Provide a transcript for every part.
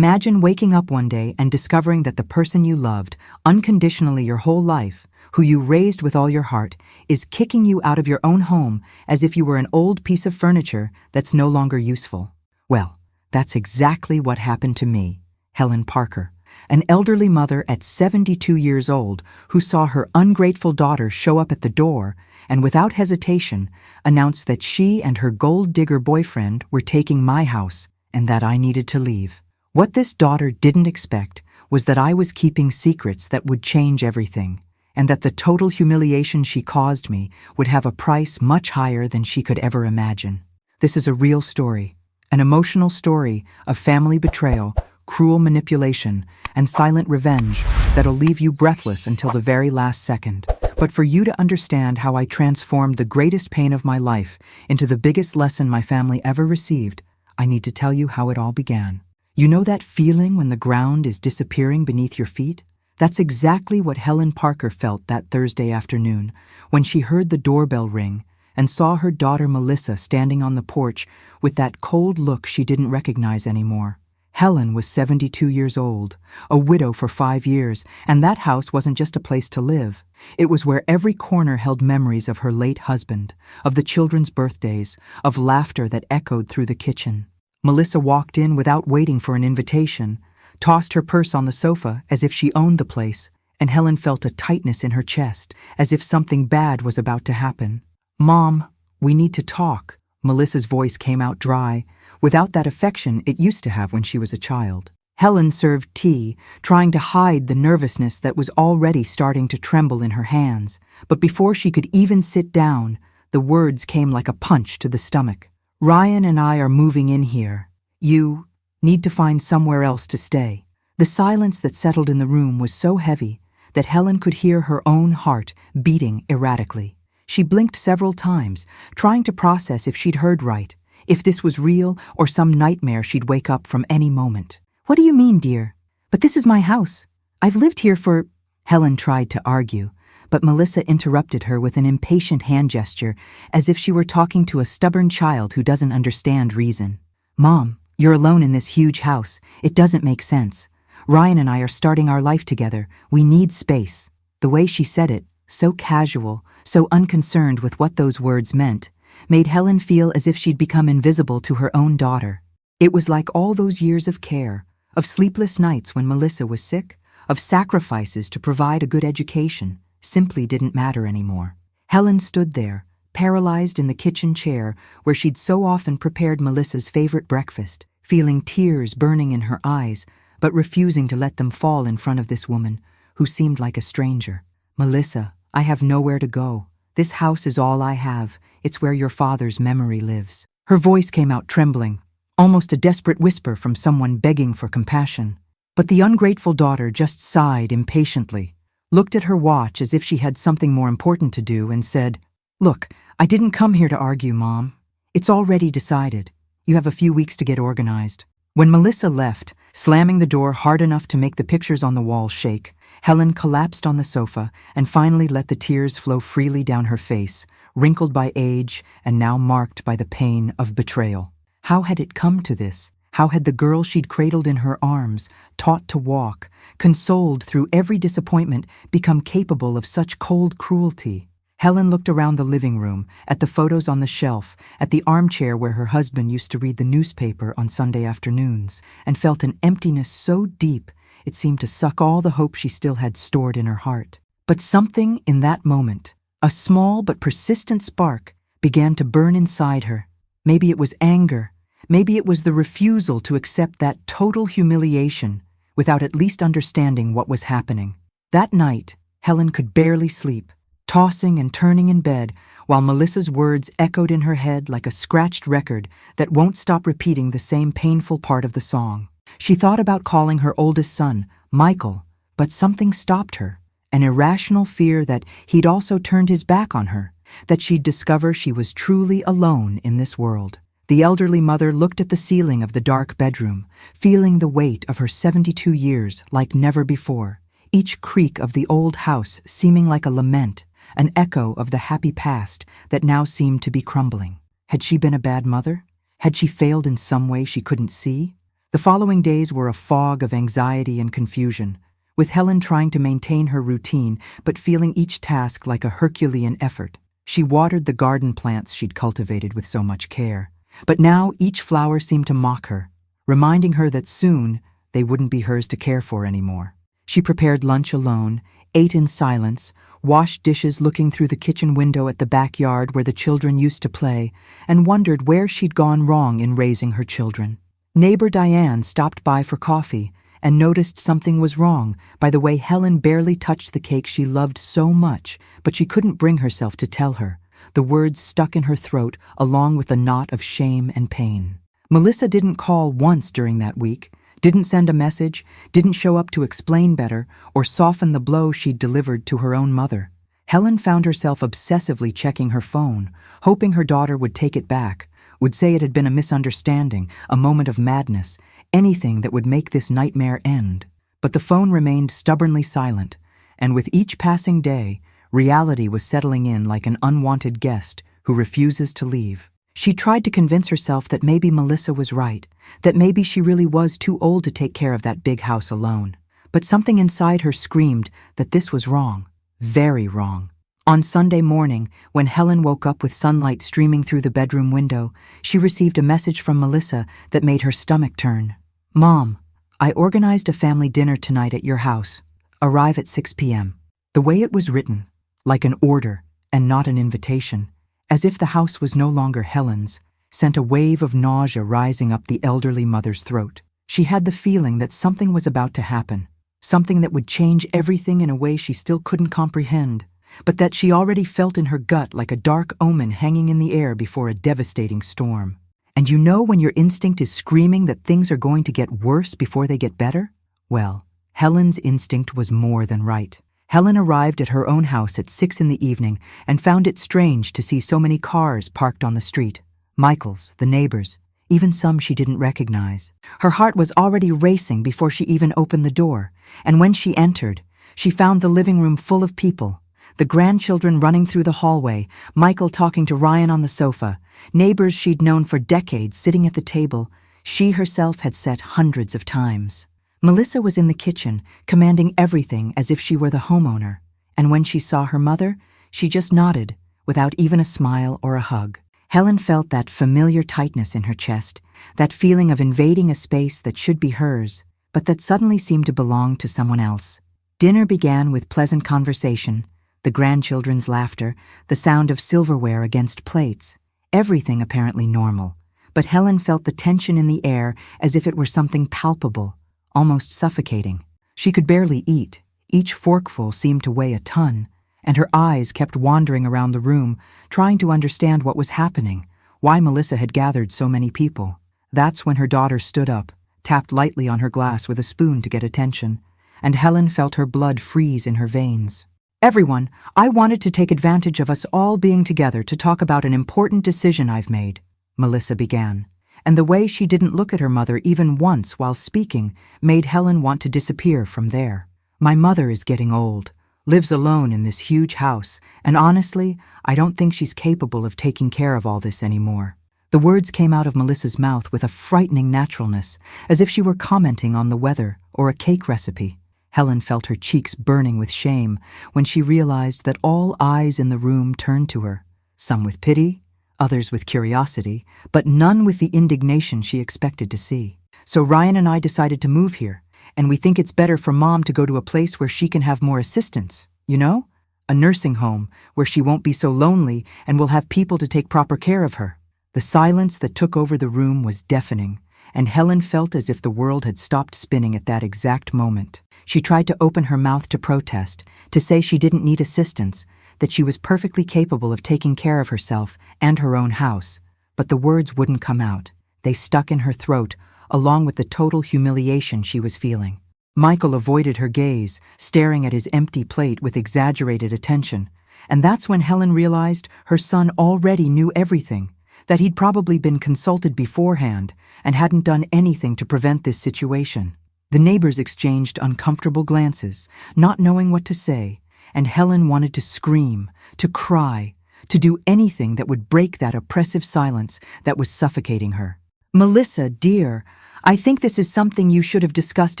Imagine waking up one day and discovering that the person you loved unconditionally your whole life, who you raised with all your heart, is kicking you out of your own home as if you were an old piece of furniture that's no longer useful. Well, that's exactly what happened to me, Helen Parker, an elderly mother at 72 years old who saw her ungrateful daughter show up at the door and without hesitation announced that she and her gold-digger boyfriend were taking my house and that I needed to leave. What this daughter didn't expect was that I was keeping secrets that would change everything, and that the total humiliation she caused me would have a price much higher than she could ever imagine. This is a real story, an emotional story of family betrayal, cruel manipulation, and silent revenge that'll leave you breathless until the very last second. But for you to understand how I transformed the greatest pain of my life into the biggest lesson my family ever received, I need to tell you how it all began. You know that feeling when the ground is disappearing beneath your feet? That's exactly what Helen Parker felt that Thursday afternoon when she heard the doorbell ring and saw her daughter Melissa standing on the porch with that cold look she didn't recognize anymore. Helen was 72 years old, a widow for 5 years, and that house wasn't just a place to live. It was where every corner held memories of her late husband, of the children's birthdays, of laughter that echoed through the kitchen. Melissa walked in without waiting for an invitation, tossed her purse on the sofa as if she owned the place, and Helen felt a tightness in her chest, as if something bad was about to happen. "Mom, we need to talk." Melissa's voice came out dry, without that affection it used to have when she was a child. Helen served tea, trying to hide the nervousness that was already starting to tremble in her hands, but before she could even sit down, the words came like a punch to the stomach. "Ryan and I are moving in here. You need to find somewhere else to stay." The silence that settled in the room was so heavy that Helen could hear her own heart beating erratically. She blinked several times, trying to process if she'd heard right, if this was real or some nightmare she'd wake up from any moment. "What do you mean, dear? But this is my house. I've lived here for—" Helen tried to argue, but Melissa interrupted her with an impatient hand gesture, as if she were talking to a stubborn child who doesn't understand reason. "Mom, you're alone in this huge house. It doesn't make sense. Ryan and I are starting our life together. We need space." The way she said it, so casual, so unconcerned with what those words meant, made Helen feel as if she'd become invisible to her own daughter. It was like all those years of care, of sleepless nights when Melissa was sick, of sacrifices to provide a good education, simply didn't matter anymore. Helen stood there, paralyzed in the kitchen chair where she'd so often prepared Melissa's favorite breakfast, feeling tears burning in her eyes, but refusing to let them fall in front of this woman, who seemed like a stranger. "Melissa, I have nowhere to go. This house is all I have. It's where your father's memory lives." Her voice came out trembling, almost a desperate whisper from someone begging for compassion. But the ungrateful daughter just sighed impatiently, looked at her watch as if she had something more important to do, and said, "Look, I didn't come here to argue, Mom. It's already decided. You have a few weeks to get organized." When Melissa left, slamming the door hard enough to make the pictures on the wall shake, Helen collapsed on the sofa and finally let the tears flow freely down her face, wrinkled by age and now marked by the pain of betrayal. How had it come to this? How had the girl she'd cradled in her arms, taught to walk, consoled through every disappointment, become capable of such cold cruelty? Helen looked around the living room, at the photos on the shelf, at the armchair where her husband used to read the newspaper on Sunday afternoons, and felt an emptiness so deep it seemed to suck all the hope she still had stored in her heart. But something in that moment, a small but persistent spark, began to burn inside her. Maybe it was anger. Maybe it was the refusal to accept that total humiliation without at least understanding what was happening. That night, Helen could barely sleep, tossing and turning in bed while Melissa's words echoed in her head like a scratched record that won't stop repeating the same painful part of the song. She thought about calling her oldest son, Michael, but something stopped her, an irrational fear that he'd also turned his back on her, that she'd discover she was truly alone in this world. The elderly mother looked at the ceiling of the dark bedroom, feeling the weight of her 72 years like never before, each creak of the old house seeming like a lament, an echo of the happy past that now seemed to be crumbling. Had she been a bad mother? Had she failed in some way she couldn't see? The following days were a fog of anxiety and confusion, with Helen trying to maintain her routine but feeling each task like a Herculean effort. She watered the garden plants she'd cultivated with so much care, but now each flower seemed to mock her, reminding her that soon they wouldn't be hers to care for anymore. She prepared lunch alone, ate in silence, washed dishes looking through the kitchen window at the backyard where the children used to play, and wondered where she'd gone wrong in raising her children. Neighbor Diane stopped by for coffee and noticed something was wrong by the way Helen barely touched the cake she loved so much, but she couldn't bring herself to tell her. The words stuck in her throat along with a knot of shame and pain. Melissa didn't call once during that week, didn't send a message, didn't show up to explain better or soften the blow she'd delivered to her own mother. Helen found herself obsessively checking her phone, hoping her daughter would take it back, would say it had been a misunderstanding, a moment of madness, anything that would make this nightmare end. But the phone remained stubbornly silent, and with each passing day, reality was settling in like an unwanted guest who refuses to leave. She tried to convince herself that maybe Melissa was right, that maybe she really was too old to take care of that big house alone. But something inside her screamed that this was wrong, very wrong. On Sunday morning, when Helen woke up with sunlight streaming through the bedroom window, she received a message from Melissa that made her stomach turn. "Mom, I organized a family dinner tonight at your house. Arrive at 6 p.m. The way it was written, like an order and not an invitation, as if the house was no longer Helen's, sent a wave of nausea rising up the elderly mother's throat. She had the feeling that something was about to happen, something that would change everything in a way she still couldn't comprehend, but that she already felt in her gut like a dark omen hanging in the air before a devastating storm. And you know when your instinct is screaming that things are going to get worse before they get better? Well, Helen's instinct was more than right. Helen arrived at her own house at 6 in the evening and found it strange to see so many cars parked on the street. Michael's, the neighbors, even some she didn't recognize. Her heart was already racing before she even opened the door, and when she entered, she found the living room full of people. The grandchildren running through the hallway, Michael talking to Ryan on the sofa, neighbors she'd known for decades sitting at the table she herself had set hundreds of times. Melissa was in the kitchen, commanding everything as if she were the homeowner, and when she saw her mother, she just nodded, without even a smile or a hug. Helen felt that familiar tightness in her chest, that feeling of invading a space that should be hers, but that suddenly seemed to belong to someone else. Dinner began with pleasant conversation, the grandchildren's laughter, the sound of silverware against plates, everything apparently normal, but Helen felt the tension in the air as if it were something palpable, almost suffocating. She could barely eat. Each forkful seemed to weigh a ton, and her eyes kept wandering around the room, trying to understand what was happening, why Melissa had gathered so many people. That's when her daughter stood up, tapped lightly on her glass with a spoon to get attention, and Helen felt her blood freeze in her veins. "Everyone, I wanted to take advantage of us all being together to talk about an important decision I've made," Melissa began. And the way she didn't look at her mother even once while speaking made Helen want to disappear from there. "My mother is getting old, lives alone in this huge house, and honestly, I don't think she's capable of taking care of all this anymore." The words came out of Melissa's mouth with a frightening naturalness, as if she were commenting on the weather or a cake recipe. Helen felt her cheeks burning with shame when she realized that all eyes in the room turned to her, some with pity, others with curiosity, but none with the indignation she expected to see. "So Ryan and I decided to move here, and we think it's better for Mom to go to a place where she can have more assistance, you know? A nursing home where she won't be so lonely and will have people to take proper care of her." The silence that took over the room was deafening, and Helen felt as if the world had stopped spinning at that exact moment. She tried to open her mouth to protest, to say she didn't need assistance, that she was perfectly capable of taking care of herself and her own house, but the words wouldn't come out. They stuck in her throat, along with the total humiliation she was feeling. Michael avoided her gaze, staring at his empty plate with exaggerated attention, and that's when Helen realized her son already knew everything, that he'd probably been consulted beforehand and hadn't done anything to prevent this situation. The neighbors exchanged uncomfortable glances, not knowing what to say, and Helen wanted to scream, to cry, to do anything that would break that oppressive silence that was suffocating her. "Melissa, dear, I think this is something you should have discussed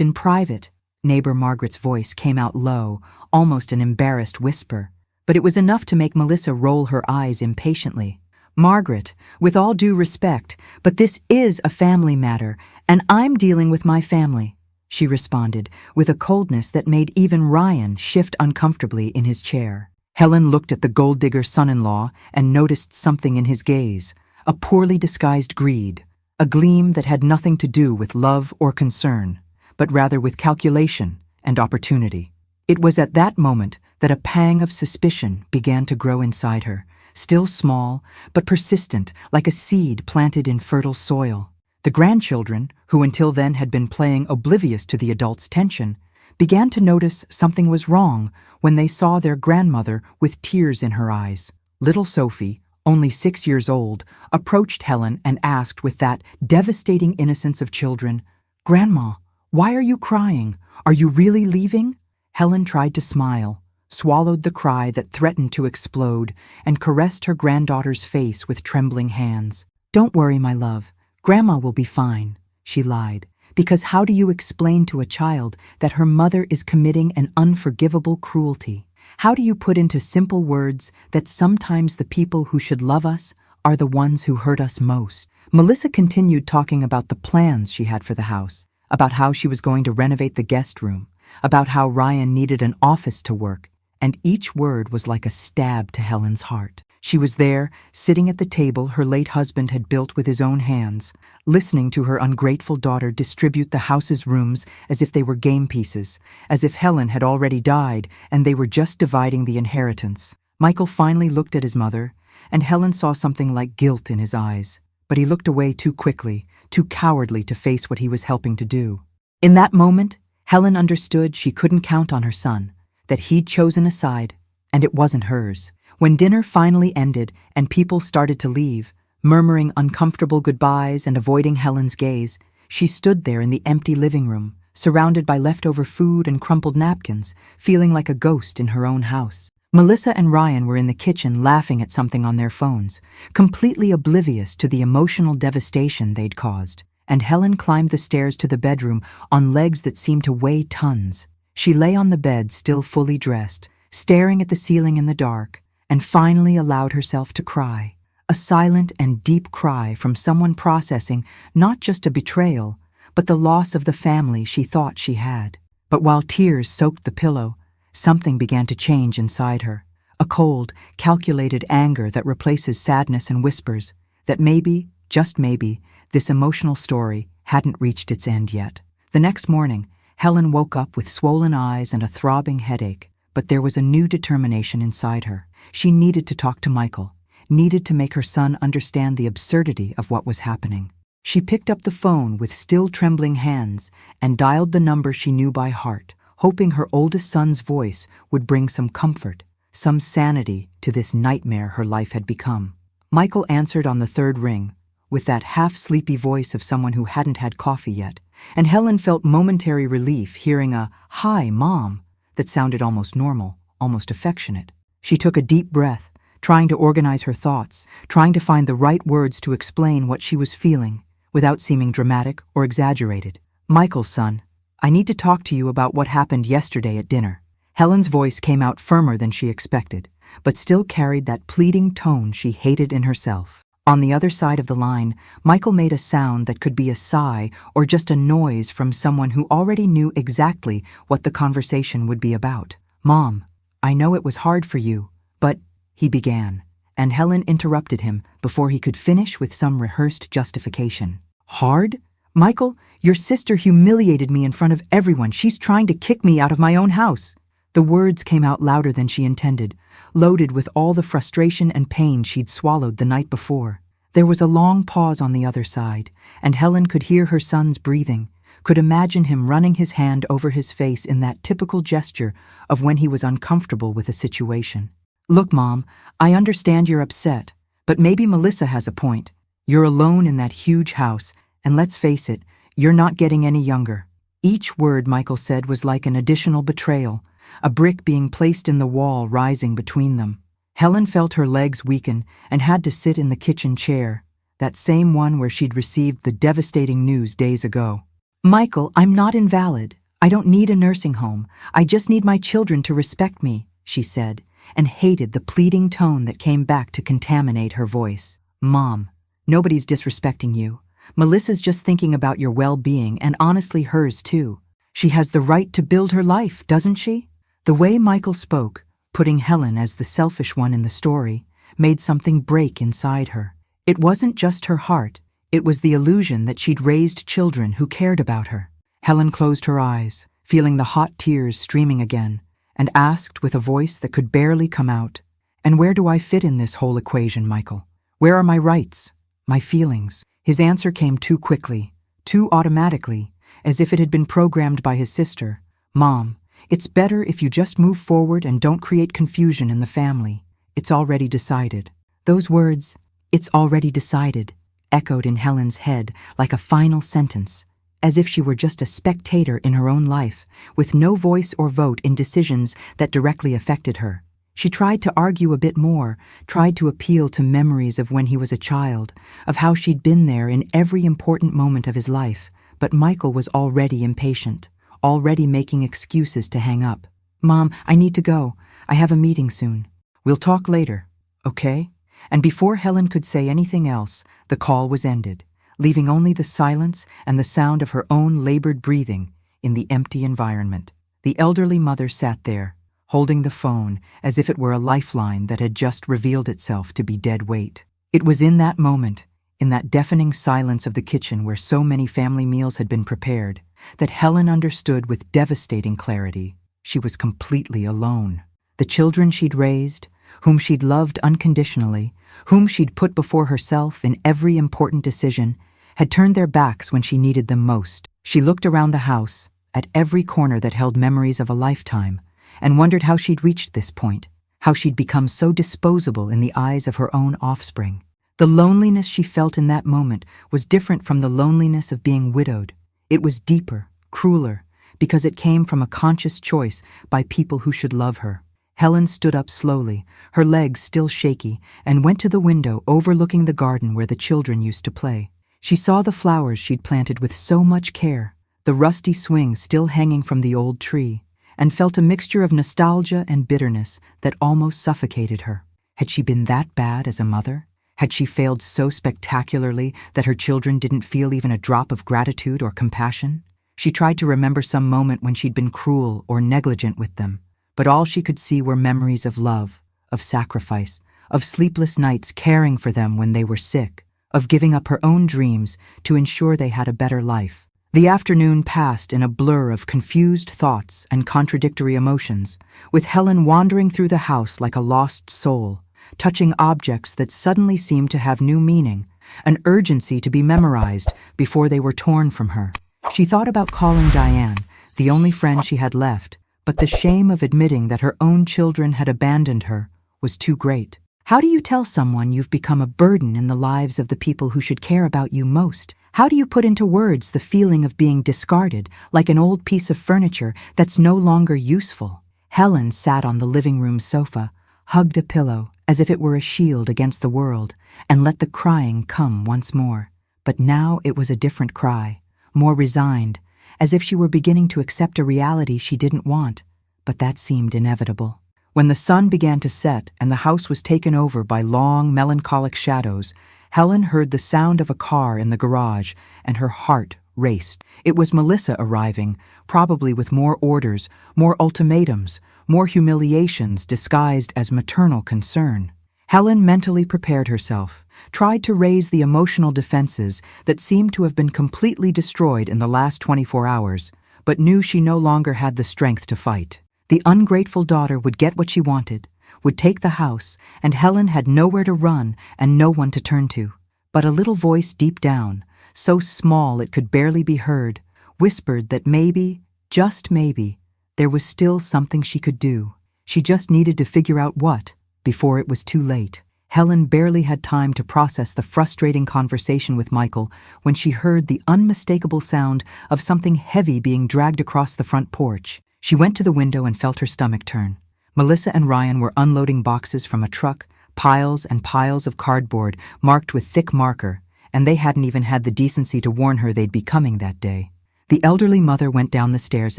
in private. Neighbor Margaret's voice came out low, almost an embarrassed whisper, but it was enough to make Melissa roll her eyes impatiently. Margaret, with all due respect, but this is a family matter, and I'm dealing with my family, she responded, with a coldness that made even Ryan shift uncomfortably in his chair. Helen looked at the gold digger son-in-law and noticed something in his gaze, a poorly disguised greed, a gleam that had nothing to do with love or concern, but rather with calculation and opportunity. It was at that moment that a pang of suspicion began to grow inside her, still small, but persistent, like a seed planted in fertile soil. The grandchildren, who until then had been playing oblivious to the adults' tension, began to notice something was wrong when they saw their grandmother with tears in her eyes. Little Sophie, only 6 years old, approached Helen and asked with that devastating innocence of children, "Grandma, why are you crying? Are you really leaving?" Helen tried to smile, swallowed the cry that threatened to explode, and caressed her granddaughter's face with trembling hands. "Don't worry, my love. Grandma will be fine," she lied, because how do you explain to a child that her mother is committing an unforgivable cruelty? How do you put into simple words that sometimes the people who should love us are the ones who hurt us most? Melissa continued talking about the plans she had for the house, about how she was going to renovate the guest room, about how Ryan needed an office to work, and each word was like a stab to Helen's heart. She was there, sitting at the table her late husband had built with his own hands, listening to her ungrateful daughter distribute the house's rooms as if they were game pieces, as if Helen had already died and they were just dividing the inheritance. Michael finally looked at his mother, and Helen saw something like guilt in his eyes, but he looked away too quickly, too cowardly to face what he was helping to do. In that moment, Helen understood she couldn't count on her son, that he'd chosen a side, and it wasn't hers. When dinner finally ended and people started to leave, murmuring uncomfortable goodbyes and avoiding Helen's gaze, she stood there in the empty living room, surrounded by leftover food and crumpled napkins, feeling like a ghost in her own house. Melissa and Ryan were in the kitchen laughing at something on their phones, completely oblivious to the emotional devastation they'd caused, and Helen climbed the stairs to the bedroom on legs that seemed to weigh tons. She lay on the bed, still fully dressed, staring at the ceiling in the dark, and finally allowed herself to cry, a silent and deep cry from someone processing not just a betrayal, but the loss of the family she thought she had. But while tears soaked the pillow, something began to change inside her, a cold, calculated anger that replaces sadness and whispers that maybe, just maybe, this emotional story hadn't reached its end yet. The next morning, Helen woke up with swollen eyes and a throbbing headache, but there was a new determination inside her. She needed to talk to Michael, needed to make her son understand the absurdity of what was happening. She picked up the phone with still trembling hands and dialed the number she knew by heart, hoping her oldest son's voice would bring some comfort, some sanity to this nightmare her life had become. Michael answered on the third ring, with that half-sleepy voice of someone who hadn't had coffee yet, and Helen felt momentary relief hearing a "Hi, Mom," that sounded almost normal, almost affectionate. She took a deep breath, trying to organize her thoughts, trying to find the right words to explain what she was feeling, without seeming dramatic or exaggerated. "Michael, son, I need to talk to you about what happened yesterday at dinner." Helen's voice came out firmer than she expected, but still carried that pleading tone she hated in herself. On the other side of the line, Michael made a sound that could be a sigh or just a noise from someone who already knew exactly what the conversation would be about. "Mom, I know it was hard for you, but," he began, and Helen interrupted him before he could finish with some rehearsed justification. "Hard? Michael, your sister humiliated me in front of everyone. She's trying to kick me out of my own house." The words came out louder than she intended, loaded with all the frustration and pain she'd swallowed the night before. There was a long pause on the other side, and Helen could hear her son's breathing, could imagine him running his hand over his face in that typical gesture of when he was uncomfortable with a situation. "Look, Mom, I understand you're upset, but maybe Melissa has a point. You're alone in that huge house, and let's face it, you're not getting any younger." Each word Michael said was like an additional betrayal, a brick being placed in the wall rising between them. Helen felt her legs weaken and had to sit in the kitchen chair, that same one where she'd received the devastating news days ago. "Michael, I'm not invalid. I don't need a nursing home. I just need my children to respect me," she said, and hated the pleading tone that came back to contaminate her voice. "Mom, nobody's disrespecting you. Melissa's just thinking about your well-being, and honestly hers too. She has the right to build her life, doesn't she?" The way Michael spoke, putting Helen as the selfish one in the story, made something break inside her. It wasn't just her heart, it was the illusion that she'd raised children who cared about her. Helen closed her eyes, feeling the hot tears streaming again, and asked with a voice that could barely come out, "And where do I fit in this whole equation, Michael? Where are my rights? My feelings?" His answer came too quickly, too automatically, as if it had been programmed by his sister. "Mom, it's better if you just move forward and don't create confusion in the family. It's already decided." Those words, "it's already decided," echoed in Helen's head like a final sentence, as if she were just a spectator in her own life, with no voice or vote in decisions that directly affected her. She tried to argue a bit more, tried to appeal to memories of when he was a child, of how she'd been there in every important moment of his life, but Michael was already impatient, already making excuses to hang up. "Mom, I need to go. I have a meeting soon. We'll talk later, okay?" And before Helen could say anything else, the call was ended, leaving only the silence and the sound of her own labored breathing in the empty environment. The elderly mother sat there, holding the phone as if it were a lifeline that had just revealed itself to be dead weight. It was in that moment, in that deafening silence of the kitchen where so many family meals had been prepared, that Helen understood with devastating clarity she was completely alone. The children she'd raised, whom she'd loved unconditionally, whom she'd put before herself in every important decision, had turned their backs when she needed them most. She looked around the house, at every corner that held memories of a lifetime, and wondered how she'd reached this point, how she'd become so disposable in the eyes of her own offspring. The loneliness she felt in that moment was different from the loneliness of being widowed. It was deeper, crueler, because it came from a conscious choice by people who should love her. Helen stood up slowly, her legs still shaky, and went to the window overlooking the garden where the children used to play. She saw the flowers she'd planted with so much care, the rusty swing still hanging from the old tree, and felt a mixture of nostalgia and bitterness that almost suffocated her. Had she been that bad as a mother? Had she failed so spectacularly that her children didn't feel even a drop of gratitude or compassion? She tried to remember some moment when she'd been cruel or negligent with them, but all she could see were memories of love, of sacrifice, of sleepless nights caring for them when they were sick, of giving up her own dreams to ensure they had a better life. The afternoon passed in a blur of confused thoughts and contradictory emotions, with Helen wandering through the house like a lost soul, touching objects that suddenly seemed to have new meaning, an urgency to be memorized before they were torn from her. She thought about calling Diane, the only friend she had left, but the shame of admitting that her own children had abandoned her was too great. How do you tell someone you've become a burden in the lives of the people who should care about you most? How do you put into words the feeling of being discarded, like an old piece of furniture that's no longer useful? Helen sat on the living room sofa, hugged a pillow as if it were a shield against the world, and let the crying come once more. But now it was a different cry, more resigned, as if she were beginning to accept a reality she didn't want, but that seemed inevitable. When the sun began to set and the house was taken over by long, melancholic shadows, Helen heard the sound of a car in the garage, and her heart raced. It was Melissa arriving, probably with more orders, more ultimatums, more humiliations disguised as maternal concern. Helen mentally prepared herself, tried to raise the emotional defenses that seemed to have been completely destroyed in the last 24 hours, but knew she no longer had the strength to fight. The ungrateful daughter would get what she wanted, would take the house, and Helen had nowhere to run and no one to turn to. But a little voice deep down, so small it could barely be heard, whispered that maybe, just maybe, there was still something she could do. She just needed to figure out what, before it was too late. Helen barely had time to process the frustrating conversation with Michael when she heard the unmistakable sound of something heavy being dragged across the front porch. She went to the window and felt her stomach turn. Melissa and Ryan were unloading boxes from a truck, piles and piles of cardboard marked with thick marker, and they hadn't even had the decency to warn her they'd be coming that day. The elderly mother went down the stairs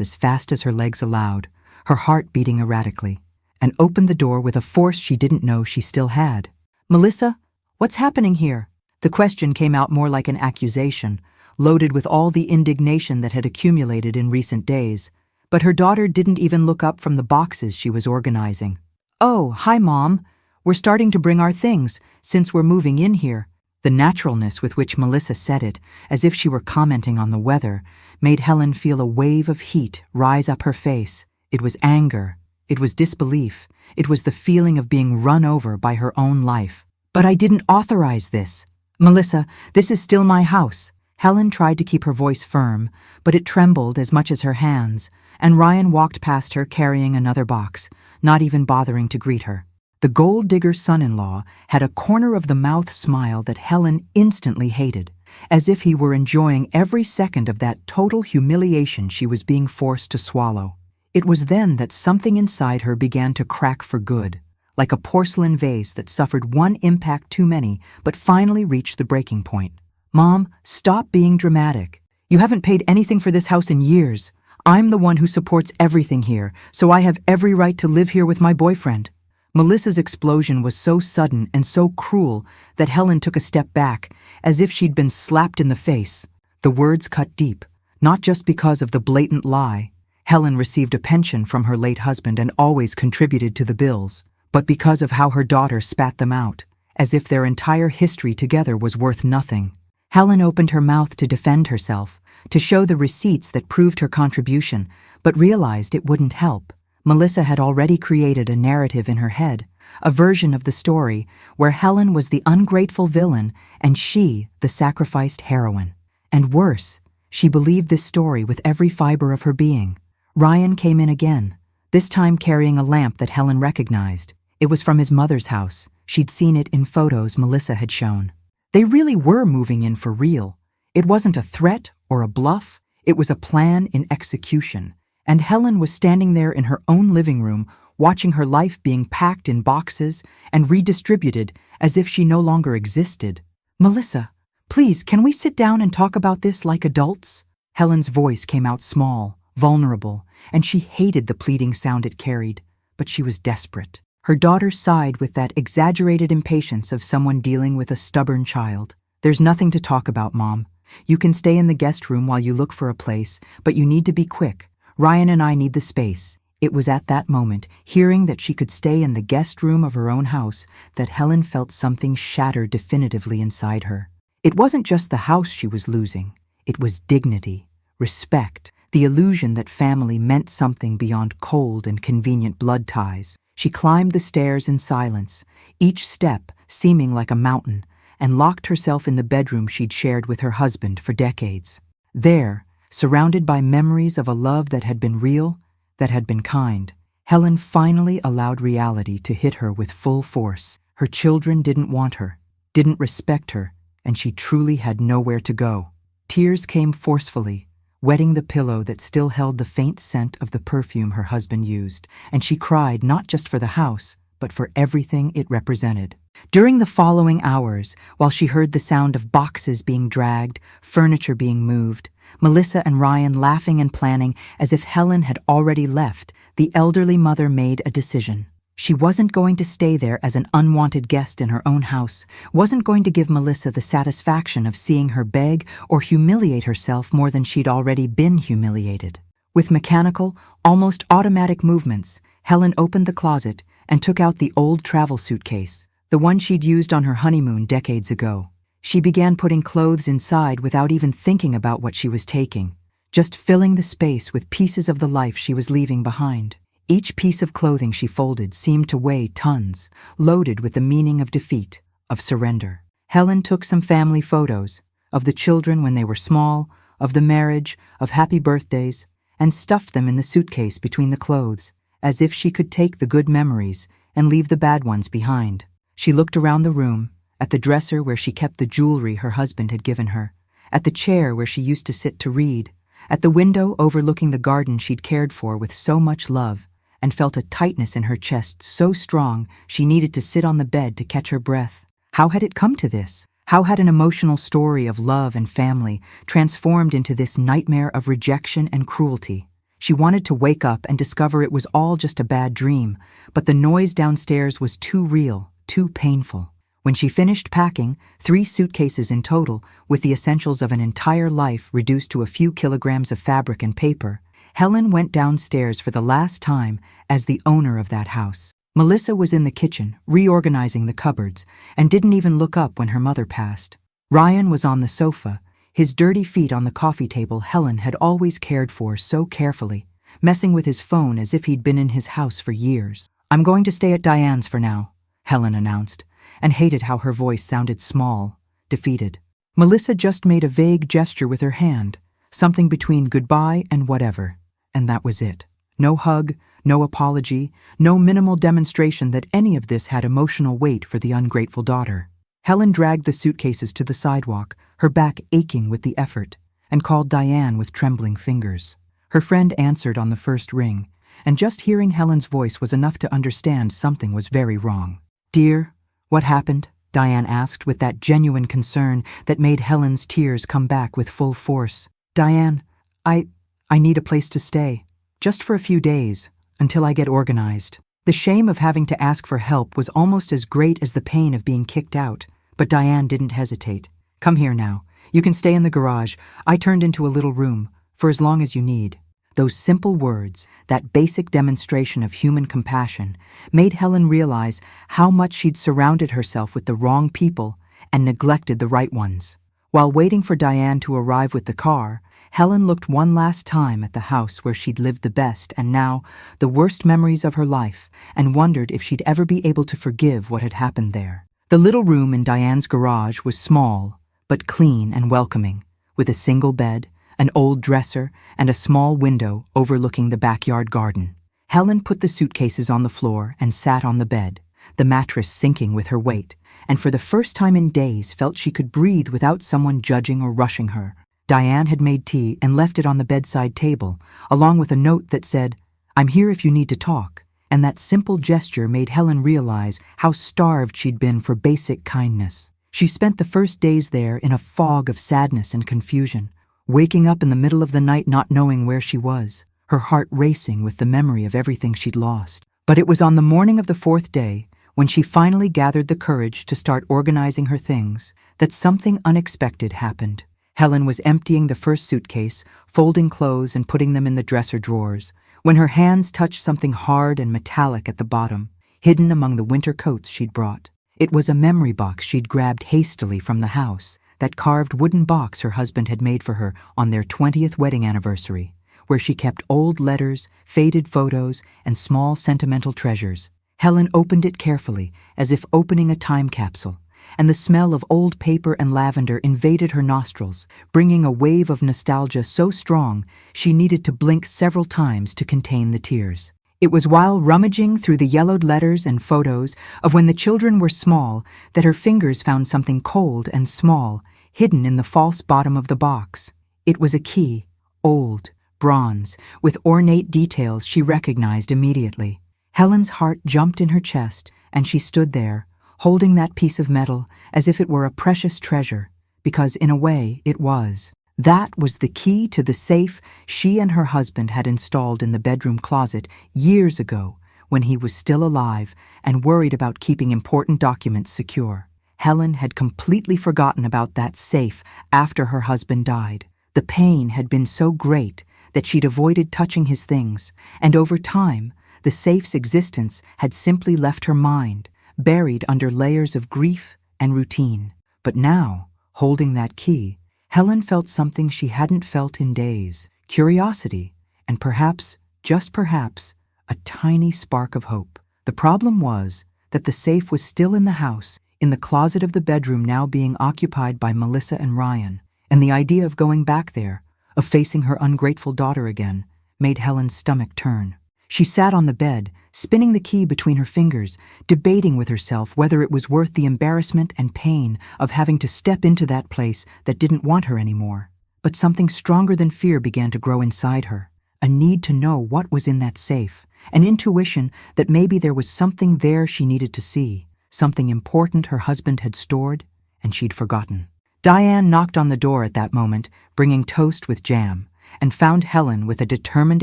as fast as her legs allowed, her heart beating erratically, and opened the door with a force she didn't know she still had. "Melissa, what's happening here?" The question came out more like an accusation, loaded with all the indignation that had accumulated in recent days. But her daughter didn't even look up from the boxes she was organizing. "Oh, hi, Mom. We're starting to bring our things, since we're moving in here." The naturalness with which Melissa said it, as if she were commenting on the weather, made Helen feel a wave of heat rise up her face. It was anger. It was disbelief. It was the feeling of being run over by her own life. "But I didn't authorize this. Melissa, this is still my house." Helen tried to keep her voice firm, but it trembled as much as her hands, and Ryan walked past her carrying another box, not even bothering to greet her. The gold digger son-in-law had a corner-of-the-mouth smile that Helen instantly hated, as if he were enjoying every second of that total humiliation she was being forced to swallow. It was then that something inside her began to crack for good, like a porcelain vase that suffered one impact too many but finally reached the breaking point. "Mom, stop being dramatic. You haven't paid anything for this house in years. I'm the one who supports everything here, so I have every right to live here with my boyfriend." Melissa's explosion was so sudden and so cruel that Helen took a step back, as if she'd been slapped in the face. The words cut deep, not just because of the blatant lie. Helen received a pension from her late husband and always contributed to the bills, but because of how her daughter spat them out, as if their entire history together was worth nothing. Helen opened her mouth to defend herself, to show the receipts that proved her contribution, but realized it wouldn't help. Melissa had already created a narrative in her head, a version of the story where Helen was the ungrateful villain and she the sacrificed heroine. And worse, she believed this story with every fiber of her being. Ryan came in again, this time carrying a lamp that Helen recognized. It was from his mother's house. She'd seen it in photos Melissa had shown. They really were moving in for real. It wasn't a threat or a bluff. It was a plan in execution. And Helen was standing there in her own living room, watching her life being packed in boxes and redistributed as if she no longer existed. "Melissa, please, can we sit down and talk about this like adults?" Helen's voice came out small, vulnerable, and she hated the pleading sound it carried, but she was desperate. Her daughter sighed with that exaggerated impatience of someone dealing with a stubborn child. "There's nothing to talk about, Mom. You can stay in the guest room while you look for a place, but you need to be quick. Ryan and I need the space." It was at that moment, hearing that she could stay in the guest room of her own house, that Helen felt something shatter definitively inside her. It wasn't just the house she was losing. It was dignity, respect, the illusion that family meant something beyond cold and convenient blood ties. She climbed the stairs in silence, each step seeming like a mountain, and locked herself in the bedroom she'd shared with her husband for decades. There, surrounded by memories of a love that had been real, that had been kind, Helen finally allowed reality to hit her with full force. Her children didn't want her, didn't respect her, and she truly had nowhere to go. Tears came forcefully, wetting the pillow that still held the faint scent of the perfume her husband used, and she cried not just for the house, but for everything it represented. During the following hours, while she heard the sound of boxes being dragged, furniture being moved, Melissa and Ryan laughing and planning as if Helen had already left, the elderly mother made a decision. She wasn't going to stay there as an unwanted guest in her own house, wasn't going to give Melissa the satisfaction of seeing her beg or humiliate herself more than she'd already been humiliated. With mechanical, almost automatic movements, Helen opened the closet and took out the old travel suitcase, the one she'd used on her honeymoon decades ago. She began putting clothes inside without even thinking about what she was taking, just filling the space with pieces of the life she was leaving behind. Each piece of clothing she folded seemed to weigh tons, loaded with the meaning of defeat, of surrender. Helen took some family photos, of the children when they were small, of the marriage, of happy birthdays, and stuffed them in the suitcase between the clothes, as if she could take the good memories and leave the bad ones behind. She looked around the room, at the dresser where she kept the jewelry her husband had given her, at the chair where she used to sit to read, at the window overlooking the garden she'd cared for with so much love, and felt a tightness in her chest so strong she needed to sit on the bed to catch her breath. How had it come to this? How had an emotional story of love and family transformed into this nightmare of rejection and cruelty? She wanted to wake up and discover it was all just a bad dream, but the noise downstairs was too real, too painful. When she finished packing, 3 suitcases in total, with the essentials of an entire life reduced to a few kilograms of fabric and paper, Helen went downstairs for the last time as the owner of that house. Melissa was in the kitchen, reorganizing the cupboards, and didn't even look up when her mother passed. Ryan was on the sofa, his dirty feet on the coffee table Helen had always cared for so carefully, messing with his phone as if he'd been in his house for years. "I'm going to stay at Diane's for now," Helen announced, and hated how her voice sounded small, defeated. Melissa just made a vague gesture with her hand, something between goodbye and whatever, and that was it. No hug, no apology, no minimal demonstration that any of this had emotional weight for the ungrateful daughter. Helen dragged the suitcases to the sidewalk, her back aching with the effort, and called Diane with trembling fingers. Her friend answered on the first ring, and just hearing Helen's voice was enough to understand something was very wrong. "Dear, what happened?" Diane asked with that genuine concern that made Helen's tears come back with full force. "Diane, I need a place to stay, just for a few days, until I get organized." The shame of having to ask for help was almost as great as the pain of being kicked out, but Diane didn't hesitate. "Come here now. You can stay in the garage. I turned into a little room, for as long as you need." Those simple words, that basic demonstration of human compassion, made Helen realize how much she'd surrounded herself with the wrong people and neglected the right ones. While waiting for Diane to arrive with the car, Helen looked one last time at the house where she'd lived the best and now the worst memories of her life, and wondered if she'd ever be able to forgive what had happened there. The little room in Diane's garage was small, but clean and welcoming, with a single bed, an old dresser, and a small window overlooking the backyard garden. Helen put the suitcases on the floor and sat on the bed, the mattress sinking with her weight, and for the first time in days felt she could breathe without someone judging or rushing her. Diane had made tea and left it on the bedside table, along with a note that said, "I'm here if you need to talk," and that simple gesture made Helen realize how starved she'd been for basic kindness. She spent the first days there in a fog of sadness and confusion, waking up in the middle of the night not knowing where she was, her heart racing with the memory of everything she'd lost. But it was on the morning of the 4th day, when she finally gathered the courage to start organizing her things, that something unexpected happened. Helen was emptying the first suitcase, folding clothes and putting them in the dresser drawers, when her hands touched something hard and metallic at the bottom, hidden among the winter coats she'd brought. It was a memory box she'd grabbed hastily from the house, that carved wooden box her husband had made for her on their 20th wedding anniversary, where she kept old letters, faded photos, and small sentimental treasures. Helen opened it carefully, as if opening a time capsule, and the smell of old paper and lavender invaded her nostrils, bringing a wave of nostalgia so strong she needed to blink several times to contain the tears. It was while rummaging through the yellowed letters and photos of when the children were small that her fingers found something cold and small, hidden in the false bottom of the box. It was a key, old, bronze, with ornate details she recognized immediately. Helen's heart jumped in her chest, and she stood there, holding that piece of metal as if it were a precious treasure, because in a way it was. That was the key to the safe she and her husband had installed in the bedroom closet years ago when he was still alive and worried about keeping important documents secure. Helen had completely forgotten about that safe after her husband died. The pain had been so great that she'd avoided touching his things, and over time, the safe's existence had simply left her mind, buried under layers of grief and routine. But now, holding that key, Helen felt something she hadn't felt in days: curiosity, and perhaps, just perhaps, a tiny spark of hope. The problem was that the safe was still in the house, in the closet of the bedroom now being occupied by Melissa and Ryan, and the idea of going back there, of facing her ungrateful daughter again, made Helen's stomach turn. She sat on the bed, spinning the key between her fingers, debating with herself whether it was worth the embarrassment and pain of having to step into that place that didn't want her anymore. But something stronger than fear began to grow inside her, a need to know what was in that safe, an intuition that maybe there was something there she needed to see, something important her husband had stored and she'd forgotten. Diane knocked on the door at that moment, bringing toast with jam, and found Helen with a determined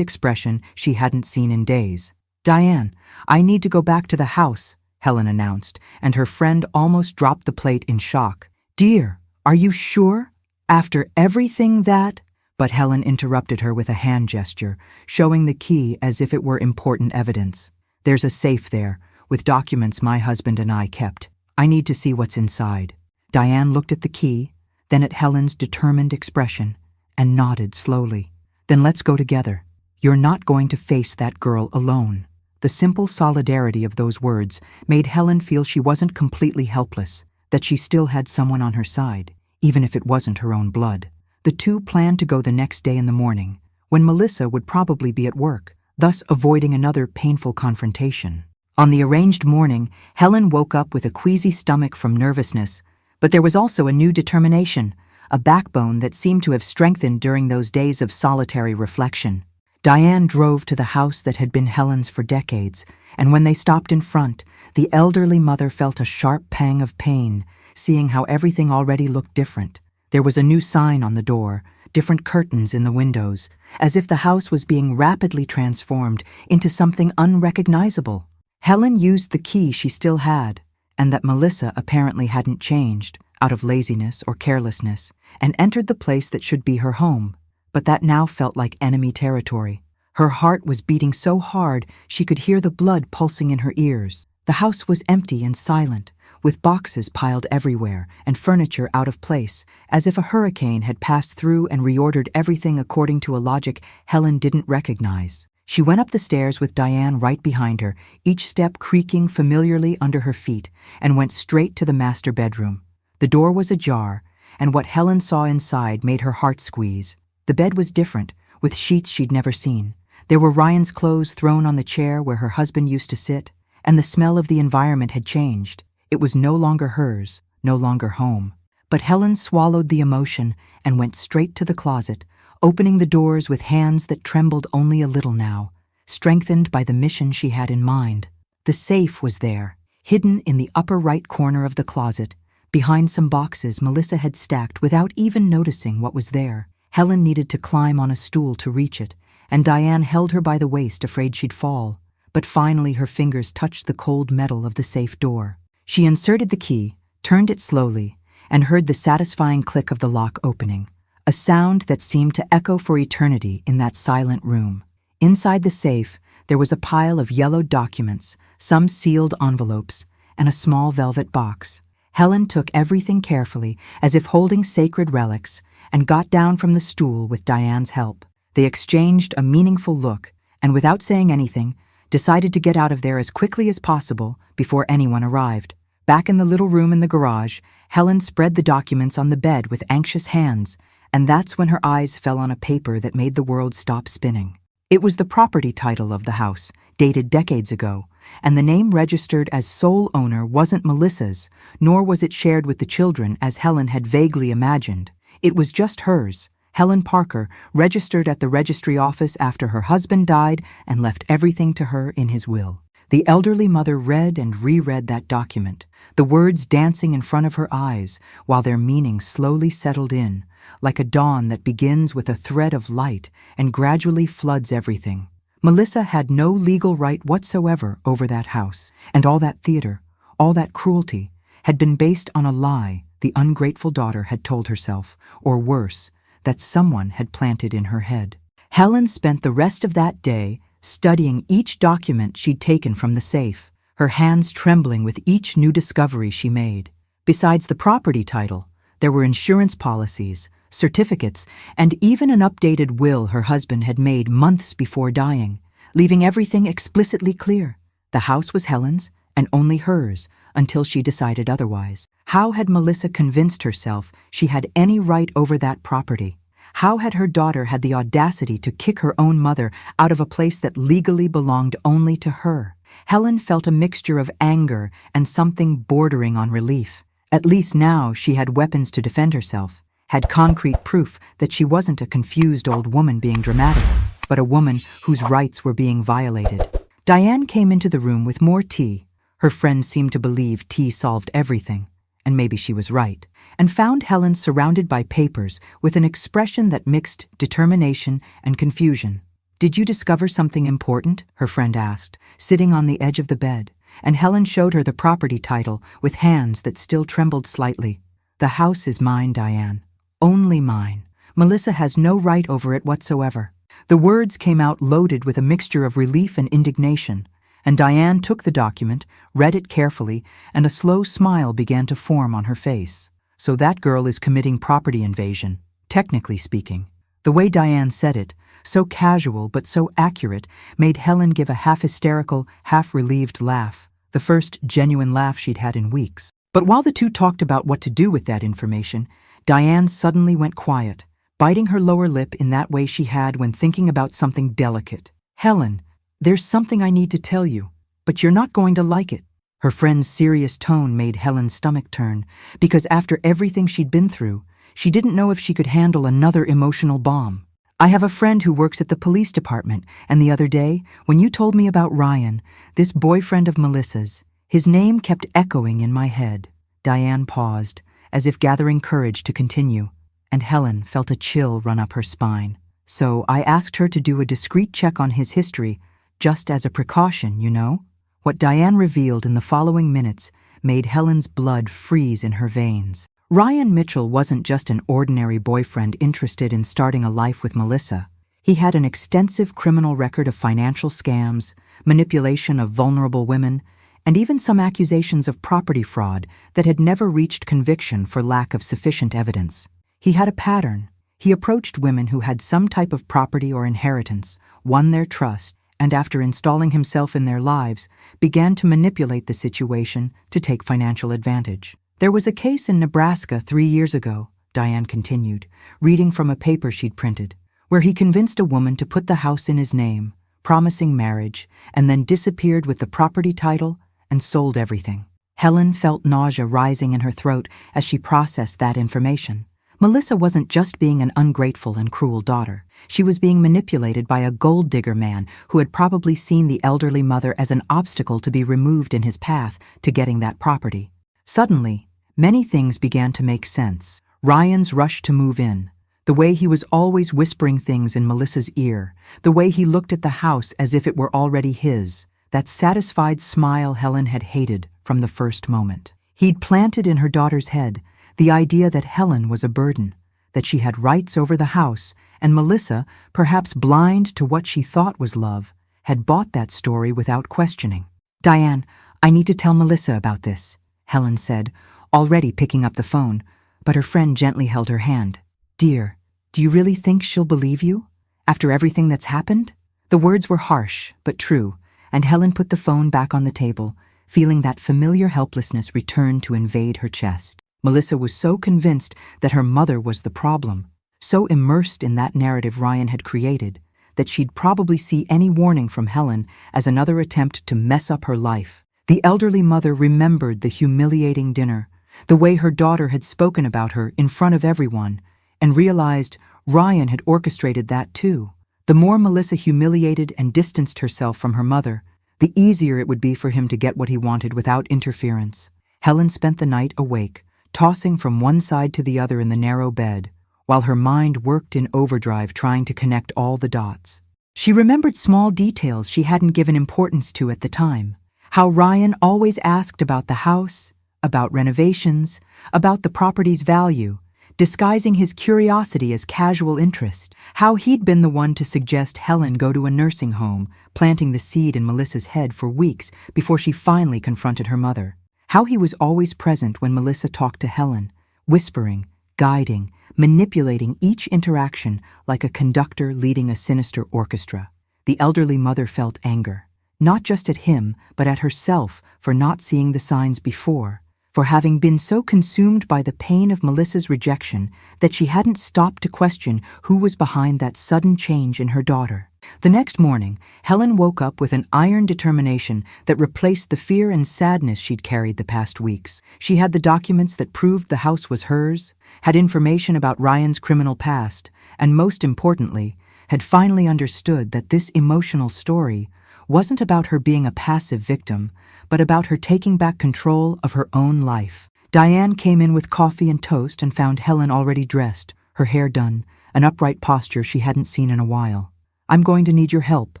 expression she hadn't seen in days. "Diane, I need to go back to the house," Helen announced, and her friend almost dropped the plate in shock. "Dear, are you sure? After everything that—" But Helen interrupted her with a hand gesture, showing the key as if it were important evidence. "There's a safe there, with documents my husband and I kept. I need to see what's inside." Diane looked at the key, then at Helen's determined expression, and nodded slowly. "Then let's go together. You're not going to face that girl alone." The simple solidarity of those words made Helen feel she wasn't completely helpless, that she still had someone on her side, even if it wasn't her own blood. The two planned to go the next day in the morning, when Melissa would probably be at work, thus avoiding another painful confrontation. On the arranged morning, Helen woke up with a queasy stomach from nervousness, but there was also a new determination, a backbone that seemed to have strengthened during those days of solitary reflection. Diane drove to the house that had been Helen's for decades, and when they stopped in front, the elderly mother felt a sharp pang of pain, seeing how everything already looked different. There was a new sign on the door, different curtains in the windows, as if the house was being rapidly transformed into something unrecognizable. Helen used the key she still had, and that Melissa apparently hadn't changed, out of laziness or carelessness, and entered the place that should be her home, but that now felt like enemy territory. Her heart was beating so hard she could hear the blood pulsing in her ears. The house was empty and silent, with boxes piled everywhere and furniture out of place, as if a hurricane had passed through and reordered everything according to a logic Helen didn't recognize. She went up the stairs with Diane right behind her, each step creaking familiarly under her feet, and went straight to the master bedroom. The door was ajar, and what Helen saw inside made her heart squeeze. The bed was different, with sheets she'd never seen. There were Ryan's clothes thrown on the chair where her husband used to sit, and the smell of the environment had changed. It was no longer hers, no longer home. But Helen swallowed the emotion and went straight to the closet, opening the doors with hands that trembled only a little now, strengthened by the mission she had in mind. The safe was there, hidden in the upper right corner of the closet, behind some boxes Melissa had stacked without even noticing what was there. Helen needed to climb on a stool to reach it, and Diane held her by the waist, afraid she'd fall. But finally her fingers touched the cold metal of the safe door. She inserted the key, turned it slowly, and heard the satisfying click of the lock opening, a sound that seemed to echo for eternity in that silent room. Inside the safe, there was a pile of yellowed documents, some sealed envelopes, and a small velvet box. Helen took everything carefully, as if holding sacred relics, and got down from the stool with Diane's help. They exchanged a meaningful look, and without saying anything, decided to get out of there as quickly as possible before anyone arrived. Back in the little room in the garage, Helen spread the documents on the bed with anxious hands, and that's when her eyes fell on a paper that made the world stop spinning. It was the property title of the house, dated decades ago, and the name registered as sole owner wasn't Melissa's, nor was it shared with the children as Helen had vaguely imagined. It was just hers, Helen Parker, registered at the registry office after her husband died and left everything to her in his will. The elderly mother read and reread that document, the words dancing in front of her eyes while their meaning slowly settled in, like a dawn that begins with a thread of light and gradually floods everything. Melissa had no legal right whatsoever over that house, and all that theater, all that cruelty, had been based on a lie the ungrateful daughter had told herself, or worse, that someone had planted in her head. Helen spent the rest of that day studying each document she'd taken from the safe, her hands trembling with each new discovery she made. Besides the property title, there were insurance policies, certificates, and even an updated will her husband had made months before dying, leaving everything explicitly clear. The house was Helen's, and only hers, until she decided otherwise. How had Melissa convinced herself she had any right over that property? How had her daughter had the audacity to kick her own mother out of a place that legally belonged only to her? Helen felt a mixture of anger and something bordering on relief. At least now she had weapons to defend herself, had concrete proof that she wasn't a confused old woman being dramatic, but a woman whose rights were being violated. Diane came into the room with more tea. Her friend seemed to believe tea solved everything, and maybe she was right, and found Helen surrounded by papers with an expression that mixed determination and confusion. "Did you discover something important?" her friend asked, sitting on the edge of the bed, and Helen showed her the property title with hands that still trembled slightly. "The house is mine, Diane. Only mine. Melissa has no right over it whatsoever." The words came out loaded with a mixture of relief and indignation, and Diane took the document, read it carefully, and a slow smile began to form on her face. "So that girl is committing property invasion, technically speaking." The way Diane said it, so casual but so accurate, made Helen give a half-hysterical, half-relieved laugh, the first genuine laugh she'd had in weeks. But while the two talked about what to do with that information, Diane suddenly went quiet, biting her lower lip in that way she had when thinking about something delicate. "Helen, there's something I need to tell you, but you're not going to like it." Her friend's serious tone made Helen's stomach turn, because after everything she'd been through, she didn't know if she could handle another emotional bomb. "I have a friend who works at the police department, and the other day, when you told me about Ryan, this boyfriend of Melissa's, his name kept echoing in my head." Diane paused, as if gathering courage to continue, and Helen felt a chill run up her spine. "So I asked her to do a discreet check on his history, just as a precaution, you know?" What Diane revealed in the following minutes made Helen's blood freeze in her veins. Ryan Mitchell wasn't just an ordinary boyfriend interested in starting a life with Melissa. He had an extensive criminal record of financial scams, manipulation of vulnerable women, and even some accusations of property fraud that had never reached conviction for lack of sufficient evidence. He had a pattern. He approached women who had some type of property or inheritance, won their trust, and after installing himself in their lives, began to manipulate the situation to take financial advantage. "There was a case in Nebraska 3 years ago," Diane continued, reading from a paper she'd printed, "where he convinced a woman to put the house in his name, promising marriage, and then disappeared with the property title and sold everything." Helen felt nausea rising in her throat as she processed that information. Melissa wasn't just being an ungrateful and cruel daughter. She was being manipulated by a gold-digger man who had probably seen the elderly mother as an obstacle to be removed in his path to getting that property. Suddenly, many things began to make sense. Ryan's rush to move in, the way he was always whispering things in Melissa's ear, the way he looked at the house as if it were already his, that satisfied smile Helen had hated from the first moment. He'd planted in her daughter's head the idea that Helen was a burden, that she had rights over the house, and Melissa, perhaps blind to what she thought was love, had bought that story without questioning. "Diane, I need to tell Melissa about this," Helen said, already picking up the phone, but her friend gently held her hand. "Dear, do you really think she'll believe you, after everything that's happened?" The words were harsh, but true, and Helen put the phone back on the table, feeling that familiar helplessness return to invade her chest. Melissa was so convinced that her mother was the problem, so immersed in that narrative Ryan had created, that she'd probably see any warning from Helen as another attempt to mess up her life. The elderly mother remembered the humiliating dinner, the way her daughter had spoken about her in front of everyone, and realized Ryan had orchestrated that too. The more Melissa humiliated and distanced herself from her mother, the easier it would be for him to get what he wanted without interference. Helen spent the night awake, tossing from one side to the other in the narrow bed, while her mind worked in overdrive trying to connect all the dots. She remembered small details she hadn't given importance to at the time. How Ryan always asked about the house, about renovations, about the property's value, disguising his curiosity as casual interest. How he'd been the one to suggest Helen go to a nursing home, planting the seed in Melissa's head for weeks before she finally confronted her mother. How he was always present when Melissa talked to Helen, whispering, guiding, manipulating each interaction like a conductor leading a sinister orchestra. The elderly mother felt anger, not just at him, but at herself for not seeing the signs before, for having been so consumed by the pain of Melissa's rejection that she hadn't stopped to question who was behind that sudden change in her daughter. The next morning, Helen woke up with an iron determination that replaced the fear and sadness she'd carried the past weeks. She had the documents that proved the house was hers, had information about Ryan's criminal past, and most importantly, had finally understood that this emotional story wasn't about her being a passive victim, but about her taking back control of her own life. Diane came in with coffee and toast and found Helen already dressed, her hair done, an upright posture she hadn't seen in a while. "I'm going to need your help,"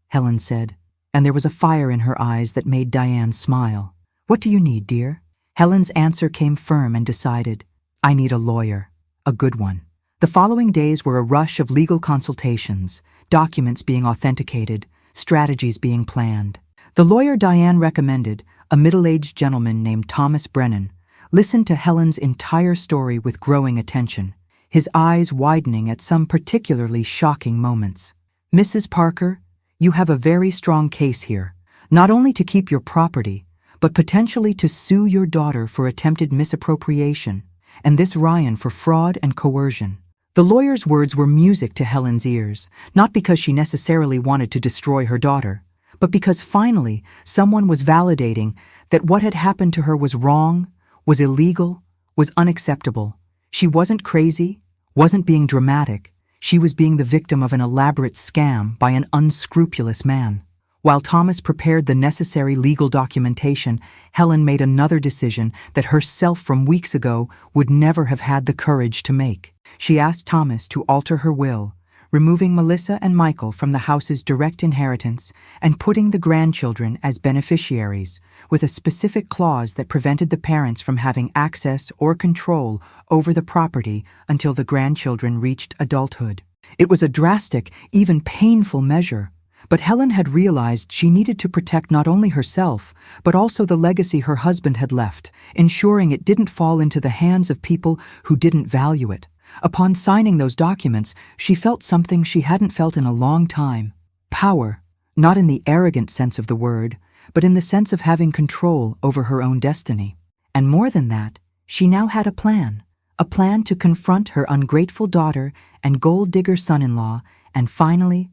Helen said, and there was a fire in her eyes that made Diane smile. "What do you need, dear?" Helen's answer came firm and decided. "I need a lawyer. A good one." The following days were a rush of legal consultations, documents being authenticated, strategies being planned. The lawyer Diane recommended, a middle-aged gentleman named Thomas Brennan, listened to Helen's entire story with growing attention, his eyes widening at some particularly shocking moments. "Mrs. Parker, you have a very strong case here, not only to keep your property, but potentially to sue your daughter for attempted misappropriation, and this Ryan for fraud and coercion." The lawyer's words were music to Helen's ears, not because she necessarily wanted to destroy her daughter, but because finally someone was validating that what had happened to her was wrong, was illegal, was unacceptable. She wasn't crazy, wasn't being dramatic. She was being the victim of an elaborate scam by an unscrupulous man. While Thomas prepared the necessary legal documentation, Helen made another decision that herself from weeks ago would never have had the courage to make. She asked Thomas to alter her will, removing Melissa and Michael from the house's direct inheritance and putting the grandchildren as beneficiaries, with a specific clause that prevented the parents from having access or control over the property until the grandchildren reached adulthood. It was a drastic, even painful measure, but Helen had realized she needed to protect not only herself, but also the legacy her husband had left, ensuring it didn't fall into the hands of people who didn't value it. Upon signing those documents, she felt something she hadn't felt in a long time. Power, not in the arrogant sense of the word, but in the sense of having control over her own destiny. And more than that, she now had a plan to confront her ungrateful daughter and gold-digger son-in-law and finally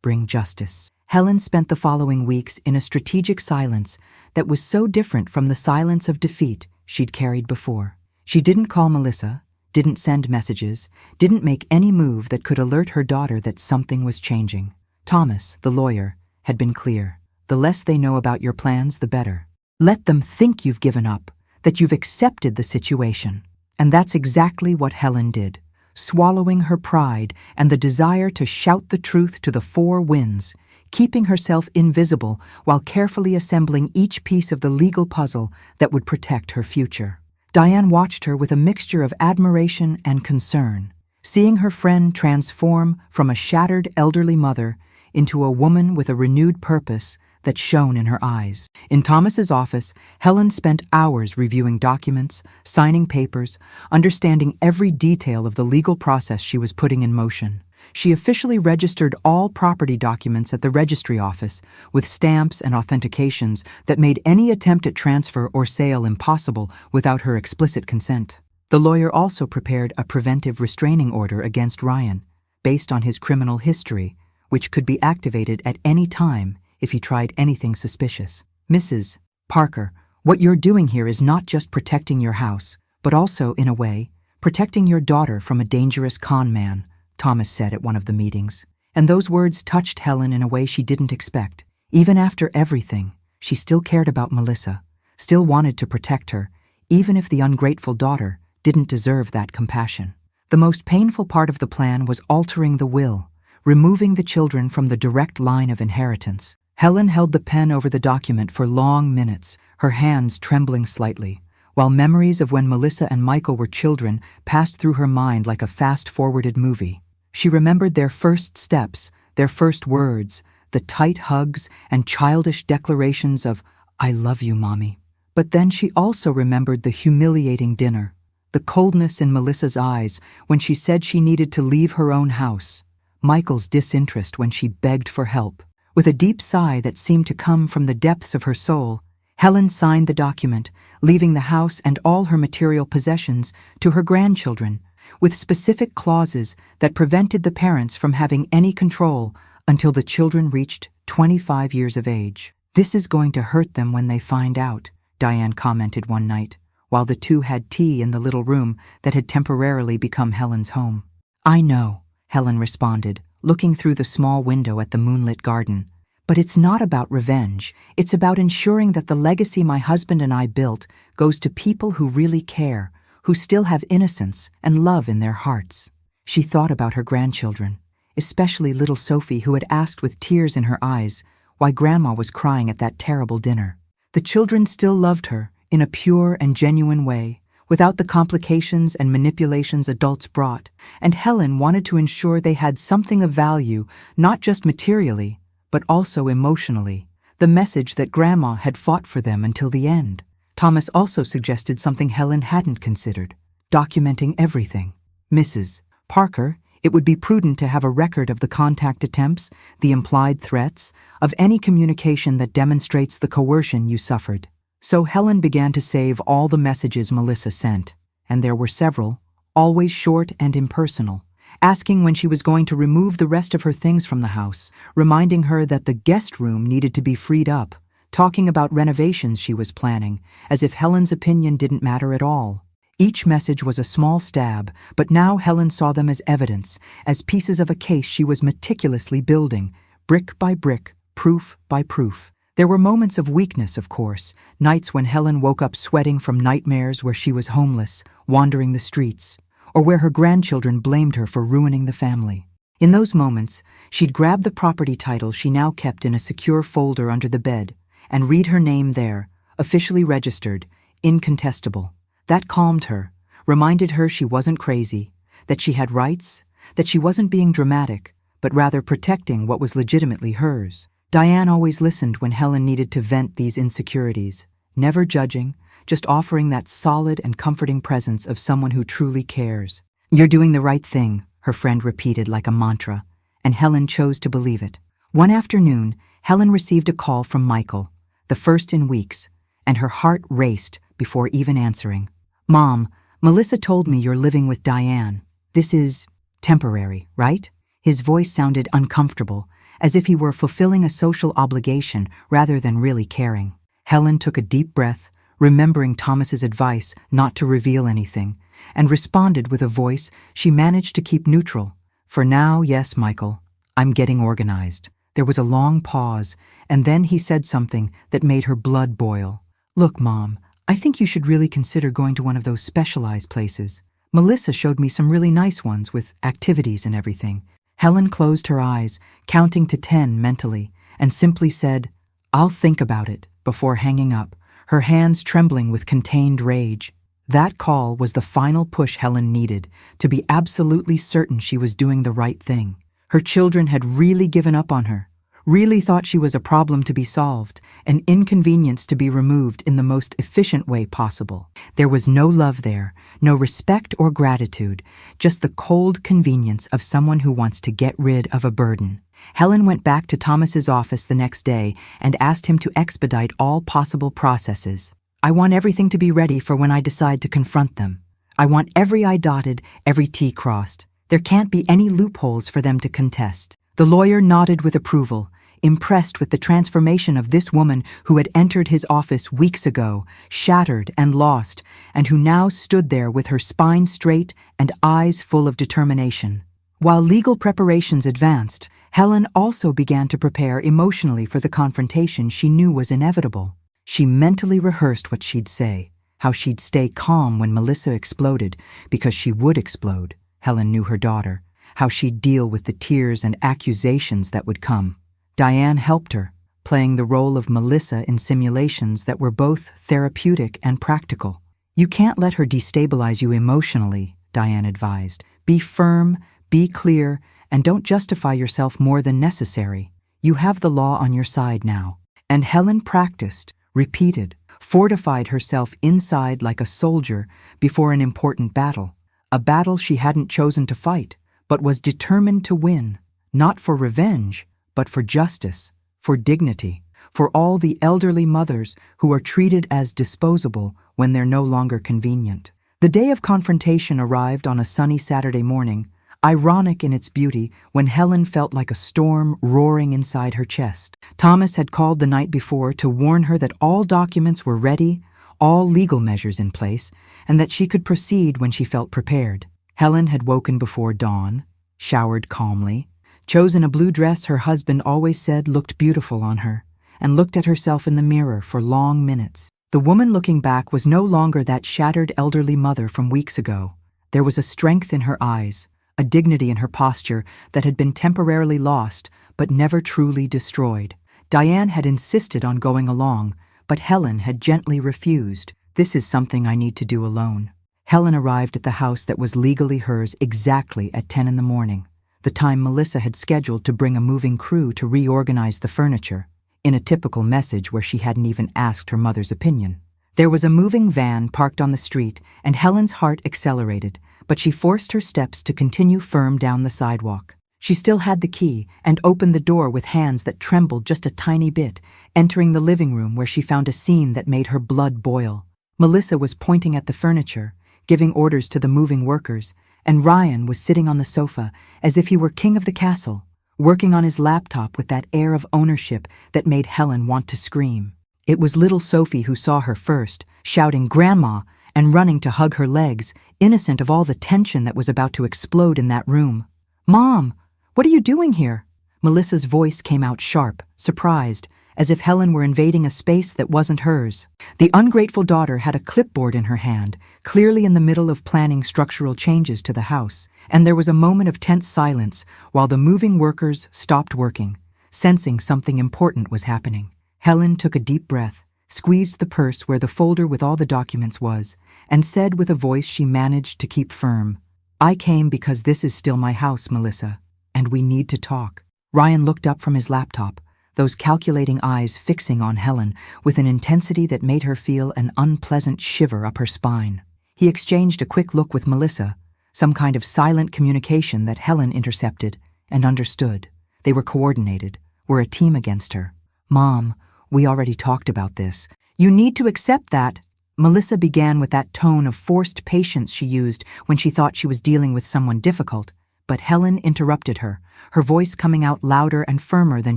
bring justice. Helen spent the following weeks in a strategic silence that was so different from the silence of defeat she'd carried before. She didn't call Melissa, didn't send messages, didn't make any move that could alert her daughter that something was changing. Thomas, the lawyer, had been clear. The less they know about your plans, the better. Let them think you've given up, that you've accepted the situation. And that's exactly what Helen did, swallowing her pride and the desire to shout the truth to the four winds, keeping herself invisible while carefully assembling each piece of the legal puzzle that would protect her future. Diane watched her with a mixture of admiration and concern, seeing her friend transform from a shattered elderly mother into a woman with a renewed purpose that shone in her eyes. In Thomas's office, Helen spent hours reviewing documents, signing papers, understanding every detail of the legal process she was putting in motion. She officially registered all property documents at the registry office with stamps and authentications that made any attempt at transfer or sale impossible without her explicit consent. The lawyer also prepared a preventive restraining order against Ryan, based on his criminal history, which could be activated at any time if he tried anything suspicious. "Mrs. Parker, what you're doing here is not just protecting your house, but also, in a way, protecting your daughter from a dangerous con man," Thomas said at one of the meetings. And those words touched Helen in a way she didn't expect. Even after everything, she still cared about Melissa, still wanted to protect her, even if the ungrateful daughter didn't deserve that compassion. The most painful part of the plan was altering the will, removing the children from the direct line of inheritance. Helen held the pen over the document for long minutes, her hands trembling slightly, while memories of when Melissa and Michael were children passed through her mind like a fast-forwarded movie. She remembered their first steps, their first words, the tight hugs and childish declarations of, "I love you, Mommy." But then she also remembered the humiliating dinner, the coldness in Melissa's eyes when she said she needed to leave her own house, Michael's disinterest when she begged for help. With a deep sigh that seemed to come from the depths of her soul, Helen signed the document, leaving the house and all her material possessions to her grandchildren, with specific clauses that prevented the parents from having any control until the children reached 25 years of age. "This is going to hurt them when they find out," Diane commented one night, while the two had tea in the little room that had temporarily become Helen's home. "I know," Helen responded, looking through the small window at the moonlit garden. But it's not about revenge. It's about ensuring that the legacy my husband and I built goes to people who really care, who still have innocence and love in their hearts. She thought about her grandchildren, especially little Sophie, who had asked with tears in her eyes why Grandma was crying at that terrible dinner. The children still loved her in a pure and genuine way, without the complications and manipulations adults brought, and Helen wanted to ensure they had something of value, not just materially, but also emotionally, the message that Grandma had fought for them until the end. Thomas also suggested something Helen hadn't considered: documenting everything. Mrs. Parker, it would be prudent to have a record of the contact attempts, the implied threats, of any communication that demonstrates the coercion you suffered. So Helen began to save all the messages Melissa sent, and there were several, always short and impersonal, asking when she was going to remove the rest of her things from the house, reminding her that the guest room needed to be freed up, talking about renovations she was planning, as if Helen's opinion didn't matter at all. Each message was a small stab, but now Helen saw them as evidence, as pieces of a case she was meticulously building, brick by brick, proof by proof. There were moments of weakness, of course, nights when Helen woke up sweating from nightmares where she was homeless, wandering the streets, or where her grandchildren blamed her for ruining the family. In those moments, she'd grab the property title she now kept in a secure folder under the bed and read her name there, officially registered, incontestable. That calmed her, reminded her she wasn't crazy, that she had rights, that she wasn't being dramatic, but rather protecting what was legitimately hers. Diane always listened when Helen needed to vent these insecurities, never judging, just offering that solid and comforting presence of someone who truly cares. "You're doing the right thing," her friend repeated like a mantra, and Helen chose to believe it. One afternoon, Helen received a call from Michael, the first in weeks, and her heart raced before even answering. "Mom, Melissa told me you're living with Diane. This is temporary, right?" His voice sounded uncomfortable, as if he were fulfilling a social obligation rather than really caring. Helen took a deep breath, remembering Thomas's advice not to reveal anything, and responded with a voice she managed to keep neutral. "For now, yes, Michael. I'm getting organized." There was a long pause, and then he said something that made her blood boil. "Look, Mom, I think you should really consider going to one of those specialized places. Melissa showed me some really nice ones with activities and everything." Helen closed her eyes, counting to 10 mentally, and simply said, "I'll think about it," before hanging up, her hands trembling with contained rage. That call was the final push Helen needed to be absolutely certain she was doing the right thing. Her children had really given up on her, really thought she was a problem to be solved, an inconvenience to be removed in the most efficient way possible. There was no love there, no respect or gratitude, just the cold convenience of someone who wants to get rid of a burden. Helen went back to Thomas's office the next day and asked him to expedite all possible processes. "I want everything to be ready for when I decide to confront them. I want every I dotted, every T crossed. There can't be any loopholes for them to contest." The lawyer nodded with approval, impressed with the transformation of this woman who had entered his office weeks ago, shattered and lost, and who now stood there with her spine straight and eyes full of determination. While legal preparations advanced, Helen also began to prepare emotionally for the confrontation she knew was inevitable. She mentally rehearsed what she'd say, how she'd stay calm when Melissa exploded, because she would explode. Helen knew her daughter, how she'd deal with the tears and accusations that would come. Diane helped her, playing the role of Melissa in simulations that were both therapeutic and practical. "You can't let her destabilize you emotionally," Diane advised. "Be firm, be clear, and don't justify yourself more than necessary. You have the law on your side now." And Helen practiced, repeated, fortified herself inside like a soldier before an important battle. A battle she hadn't chosen to fight, but was determined to win, not for revenge, but for justice, for dignity, for all the elderly mothers who are treated as disposable when they're no longer convenient. The day of confrontation arrived on a sunny Saturday morning, ironic in its beauty when Helen felt like a storm roaring inside her chest. Thomas had called the night before to warn her that all documents were ready, all legal measures in place, and that she could proceed when she felt prepared. Helen had woken before dawn, showered calmly, chosen a blue dress her husband always said looked beautiful on her, and looked at herself in the mirror for long minutes. The woman looking back was no longer that shattered elderly mother from weeks ago. There was a strength in her eyes, a dignity in her posture that had been temporarily lost but never truly destroyed. Diane had insisted on going along, but Helen had gently refused. "This is something I need to do alone." Helen arrived at the house that was legally hers exactly at 10 in the morning, the time Melissa had scheduled to bring a moving crew to reorganize the furniture, in a typical message where she hadn't even asked her mother's opinion. There was a moving van parked on the street, and Helen's heart accelerated, but she forced her steps to continue firm down the sidewalk. She still had the key and opened the door with hands that trembled just a tiny bit, entering the living room where she found a scene that made her blood boil. Melissa was pointing at the furniture, giving orders to the moving workers, and Ryan was sitting on the sofa as if he were king of the castle, working on his laptop with that air of ownership that made Helen want to scream. It was little Sophie who saw her first, shouting "Grandma!" and running to hug her legs, innocent of all the tension that was about to explode in that room. "Mom, what are you doing here?" Melissa's voice came out sharp, surprised, as if Helen were invading a space that wasn't hers. The ungrateful daughter had a clipboard in her hand, clearly in the middle of planning structural changes to the house, and there was a moment of tense silence while the moving workers stopped working, sensing something important was happening. Helen took a deep breath, squeezed the purse where the folder with all the documents was, and said with a voice she managed to keep firm, "I came because this is still my house, Melissa, and we need to talk." Ryan looked up from his laptop, those calculating eyes fixing on Helen with an intensity that made her feel an unpleasant shiver up her spine. He exchanged a quick look with Melissa, some kind of silent communication that Helen intercepted and understood. They were coordinated, were a team against her. "Mom, we already talked about this. You need to accept that." Melissa began with that tone of forced patience she used when she thought she was dealing with someone difficult, but Helen interrupted her, her voice coming out louder and firmer than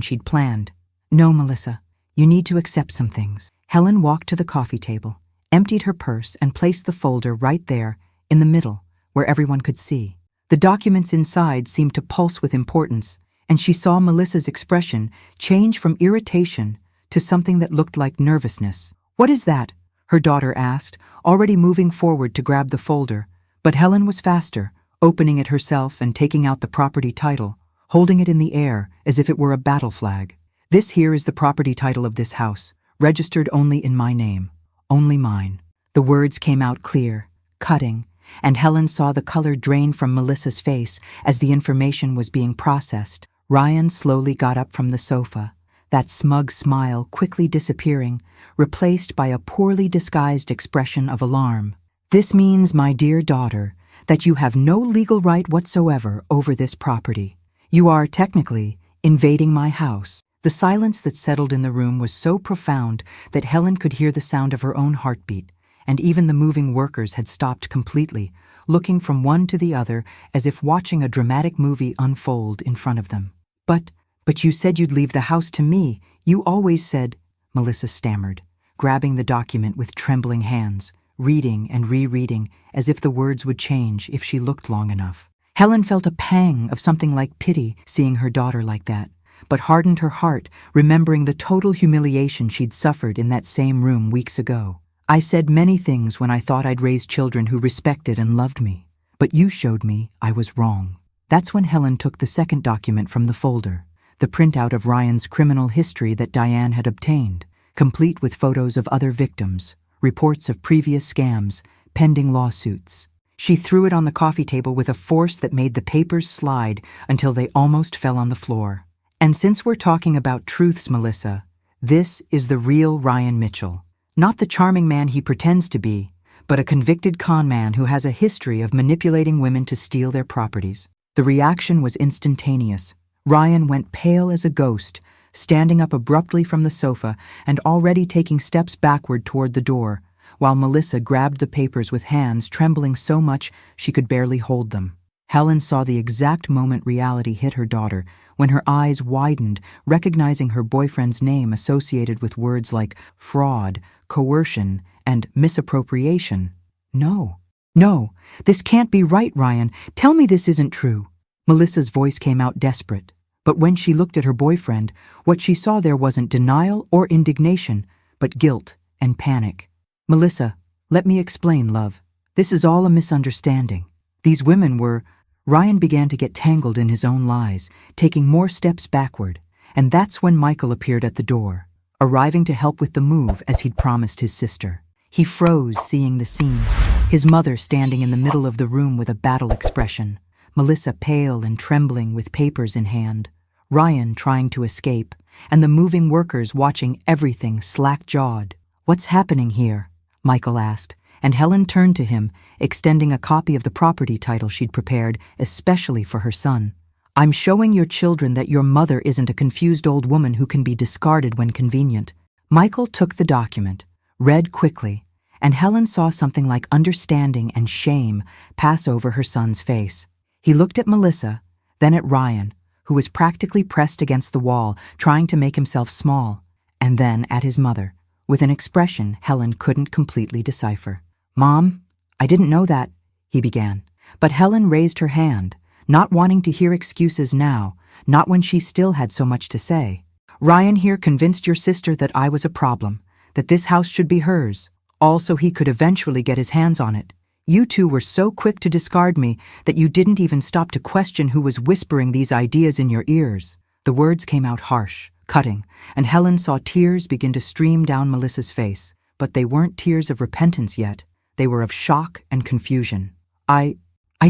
she'd planned. "No, Melissa, you need to accept some things." Helen walked to the coffee table, emptied her purse, and placed the folder right there, in the middle, where everyone could see. The documents inside seemed to pulse with importance, and she saw Melissa's expression change from irritation to something that looked like nervousness. "What is that?" her daughter asked, already moving forward to grab the folder, but Helen was faster, opening it herself and taking out the property title, holding it in the air as if it were a battle flag. "This here is the property title of this house, registered only in my name, only mine." The words came out clear, cutting, and Helen saw the color drain from Melissa's face as the information was being processed. Ryan slowly got up from the sofa, that smug smile quickly disappearing, replaced by a poorly disguised expression of alarm. "This means, my dear daughter, that you have no legal right whatsoever over this property. You are, technically, invading my house." The silence that settled in the room was so profound that Helen could hear the sound of her own heartbeat, and even the moving workers had stopped completely, looking from one to the other as if watching a dramatic movie unfold in front of them. But you said you'd leave the house to me. You always said," Melissa stammered, grabbing the document with trembling hands, reading and rereading as if the words would change if she looked long enough. Helen felt a pang of something like pity seeing her daughter like that, but hardened her heart, remembering the total humiliation she'd suffered in that same room weeks ago. "I said many things when I thought I'd raise children who respected and loved me, but you showed me I was wrong." That's when Helen took the second document from the folder, the printout of Ryan's criminal history that Diane had obtained, complete with photos of other victims, reports of previous scams, pending lawsuits. She threw it on the coffee table with a force that made the papers slide until they almost fell on the floor. "And since we're talking about truths, Melissa, this is the real Ryan Mitchell. Not the charming man he pretends to be, but a convicted con man who has a history of manipulating women to steal their properties." The reaction was instantaneous. Ryan went pale as a ghost, standing up abruptly from the sofa and already taking steps backward toward the door, while Melissa grabbed the papers with hands trembling so much she could barely hold them. Helen saw the exact moment reality hit her daughter, when her eyes widened, recognizing her boyfriend's name associated with words like fraud, coercion, and misappropriation. No, this can't be right, Ryan. Tell me this isn't true." Melissa's voice came out desperate, But when she looked at her boyfriend, what she saw there wasn't denial or indignation, but guilt and panic. "Melissa, let me explain, love. This is all a misunderstanding. These women were—" Ryan began to get tangled in his own lies, taking more steps backward, and that's when Michael appeared at the door, arriving to help with the move as he'd promised his sister. He froze seeing the scene, his mother standing in the middle of the room with a battle expression, Melissa pale and trembling with papers in hand, Ryan trying to escape, and the moving workers watching everything slack-jawed. "What's happening here?" Michael asked, and Helen turned to him, extending a copy of the property title she'd prepared especially for her son. "I'm showing your children that your mother isn't a confused old woman who can be discarded when convenient." Michael took the document, read quickly, and Helen saw something like understanding and shame pass over her son's face. He looked at Melissa, then at Ryan, who was practically pressed against the wall, trying to make himself small, and then at his mother, with an expression Helen couldn't completely decipher. "Mom, I didn't know that," he began. But Helen raised her hand, not wanting to hear excuses now, not when she still had so much to say. "Ryan here convinced your sister that I was a problem, that this house should be hers, all so he could eventually get his hands on it. You two were so quick to discard me that you didn't even stop to question who was whispering these ideas in your ears." The words came out harsh, cutting, and Helen saw tears begin to stream down Melissa's face, but they weren't tears of repentance yet. They were of shock and confusion. I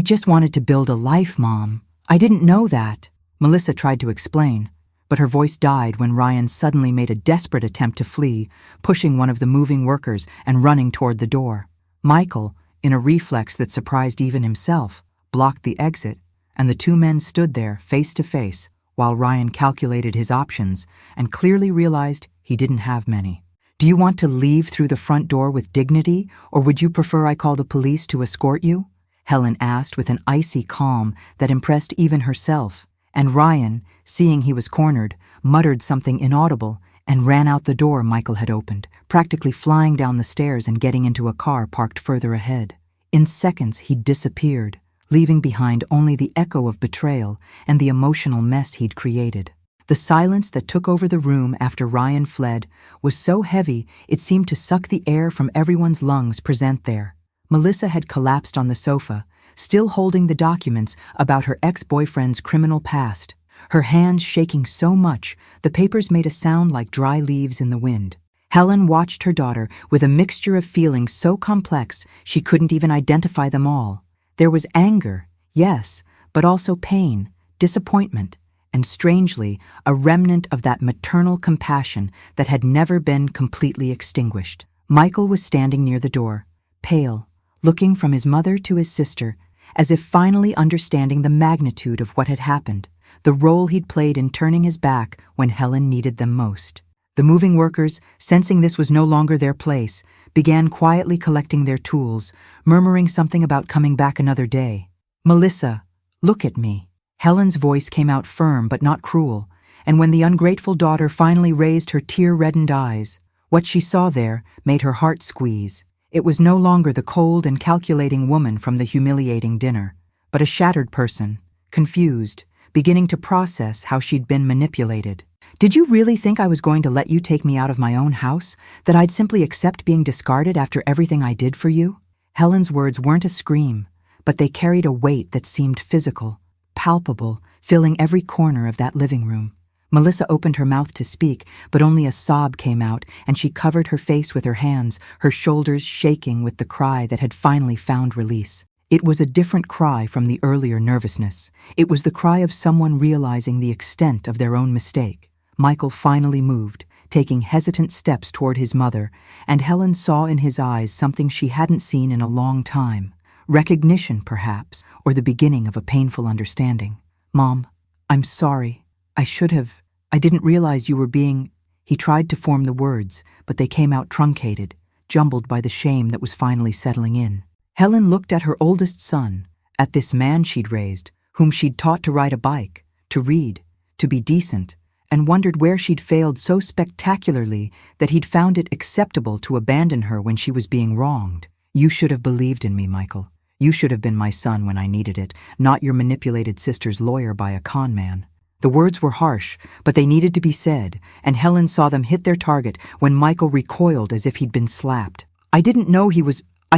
just wanted to build a life, Mom. I didn't know that." Melissa tried to explain, but her voice died when Ryan suddenly made a desperate attempt to flee, pushing one of the moving workers and running toward the door. Michael, in a reflex that surprised even himself, blocked the exit, and the two men stood there face to face while Ryan calculated his options and clearly realized he didn't have many. "Do you want to leave through the front door with dignity, or would you prefer I call the police to escort you?" Helen asked with an icy calm that impressed even herself, and Ryan, seeing he was cornered, muttered something inaudible and ran out the door Michael had opened, practically flying down the stairs and getting into a car parked further ahead. In seconds he'd disappeared, leaving behind only the echo of betrayal and the emotional mess he'd created. The silence that took over the room after Ryan fled was so heavy it seemed to suck the air from everyone's lungs present there. Melissa had collapsed on the sofa, still holding the documents about her ex-boyfriend's criminal past, her hands shaking so much the papers made a sound like dry leaves in the wind. Helen watched her daughter with a mixture of feelings so complex she couldn't even identify them all. There was anger, yes, but also pain, disappointment, and strangely, a remnant of that maternal compassion that had never been completely extinguished. Michael was standing near the door, pale, looking from his mother to his sister, as if finally understanding the magnitude of what had happened, the role he'd played in turning his back when Helen needed them most. The moving workers, sensing this was no longer their place, began quietly collecting their tools, murmuring something about coming back another day. "Melissa, look at me." Helen's voice came out firm but not cruel, and when the ungrateful daughter finally raised her tear-reddened eyes, what she saw there made her heart squeeze. It was no longer the cold and calculating woman from the humiliating dinner, but a shattered person, confused, beginning to process how she'd been manipulated. "Did you really think I was going to let you take me out of my own house, that I'd simply accept being discarded after everything I did for you?" Helen's words weren't a scream, but they carried a weight that seemed physical, palpable, filling every corner of that living room. Melissa opened her mouth to speak, but only a sob came out, and she covered her face with her hands, her shoulders shaking with the cry that had finally found release. It was a different cry from the earlier nervousness. It was the cry of someone realizing the extent of their own mistake. Michael finally moved, taking hesitant steps toward his mother, and Helen saw in his eyes something she hadn't seen in a long time. Recognition, perhaps, or the beginning of a painful understanding. "Mom, I'm sorry. I didn't realize you were being—" He tried to form the words, but they came out truncated, jumbled by the shame that was finally settling in. Helen looked at her oldest son, at this man she'd raised, whom she'd taught to ride a bike, to read, to be decent, and wondered where she'd failed so spectacularly that he'd found it acceptable to abandon her when she was being wronged. "You should have believed in me, Michael. You should have been my son when I needed it, not your manipulated sister's lawyer by a con man." The words were harsh, but they needed to be said, and Helen saw them hit their target when Michael recoiled as if he'd been slapped. I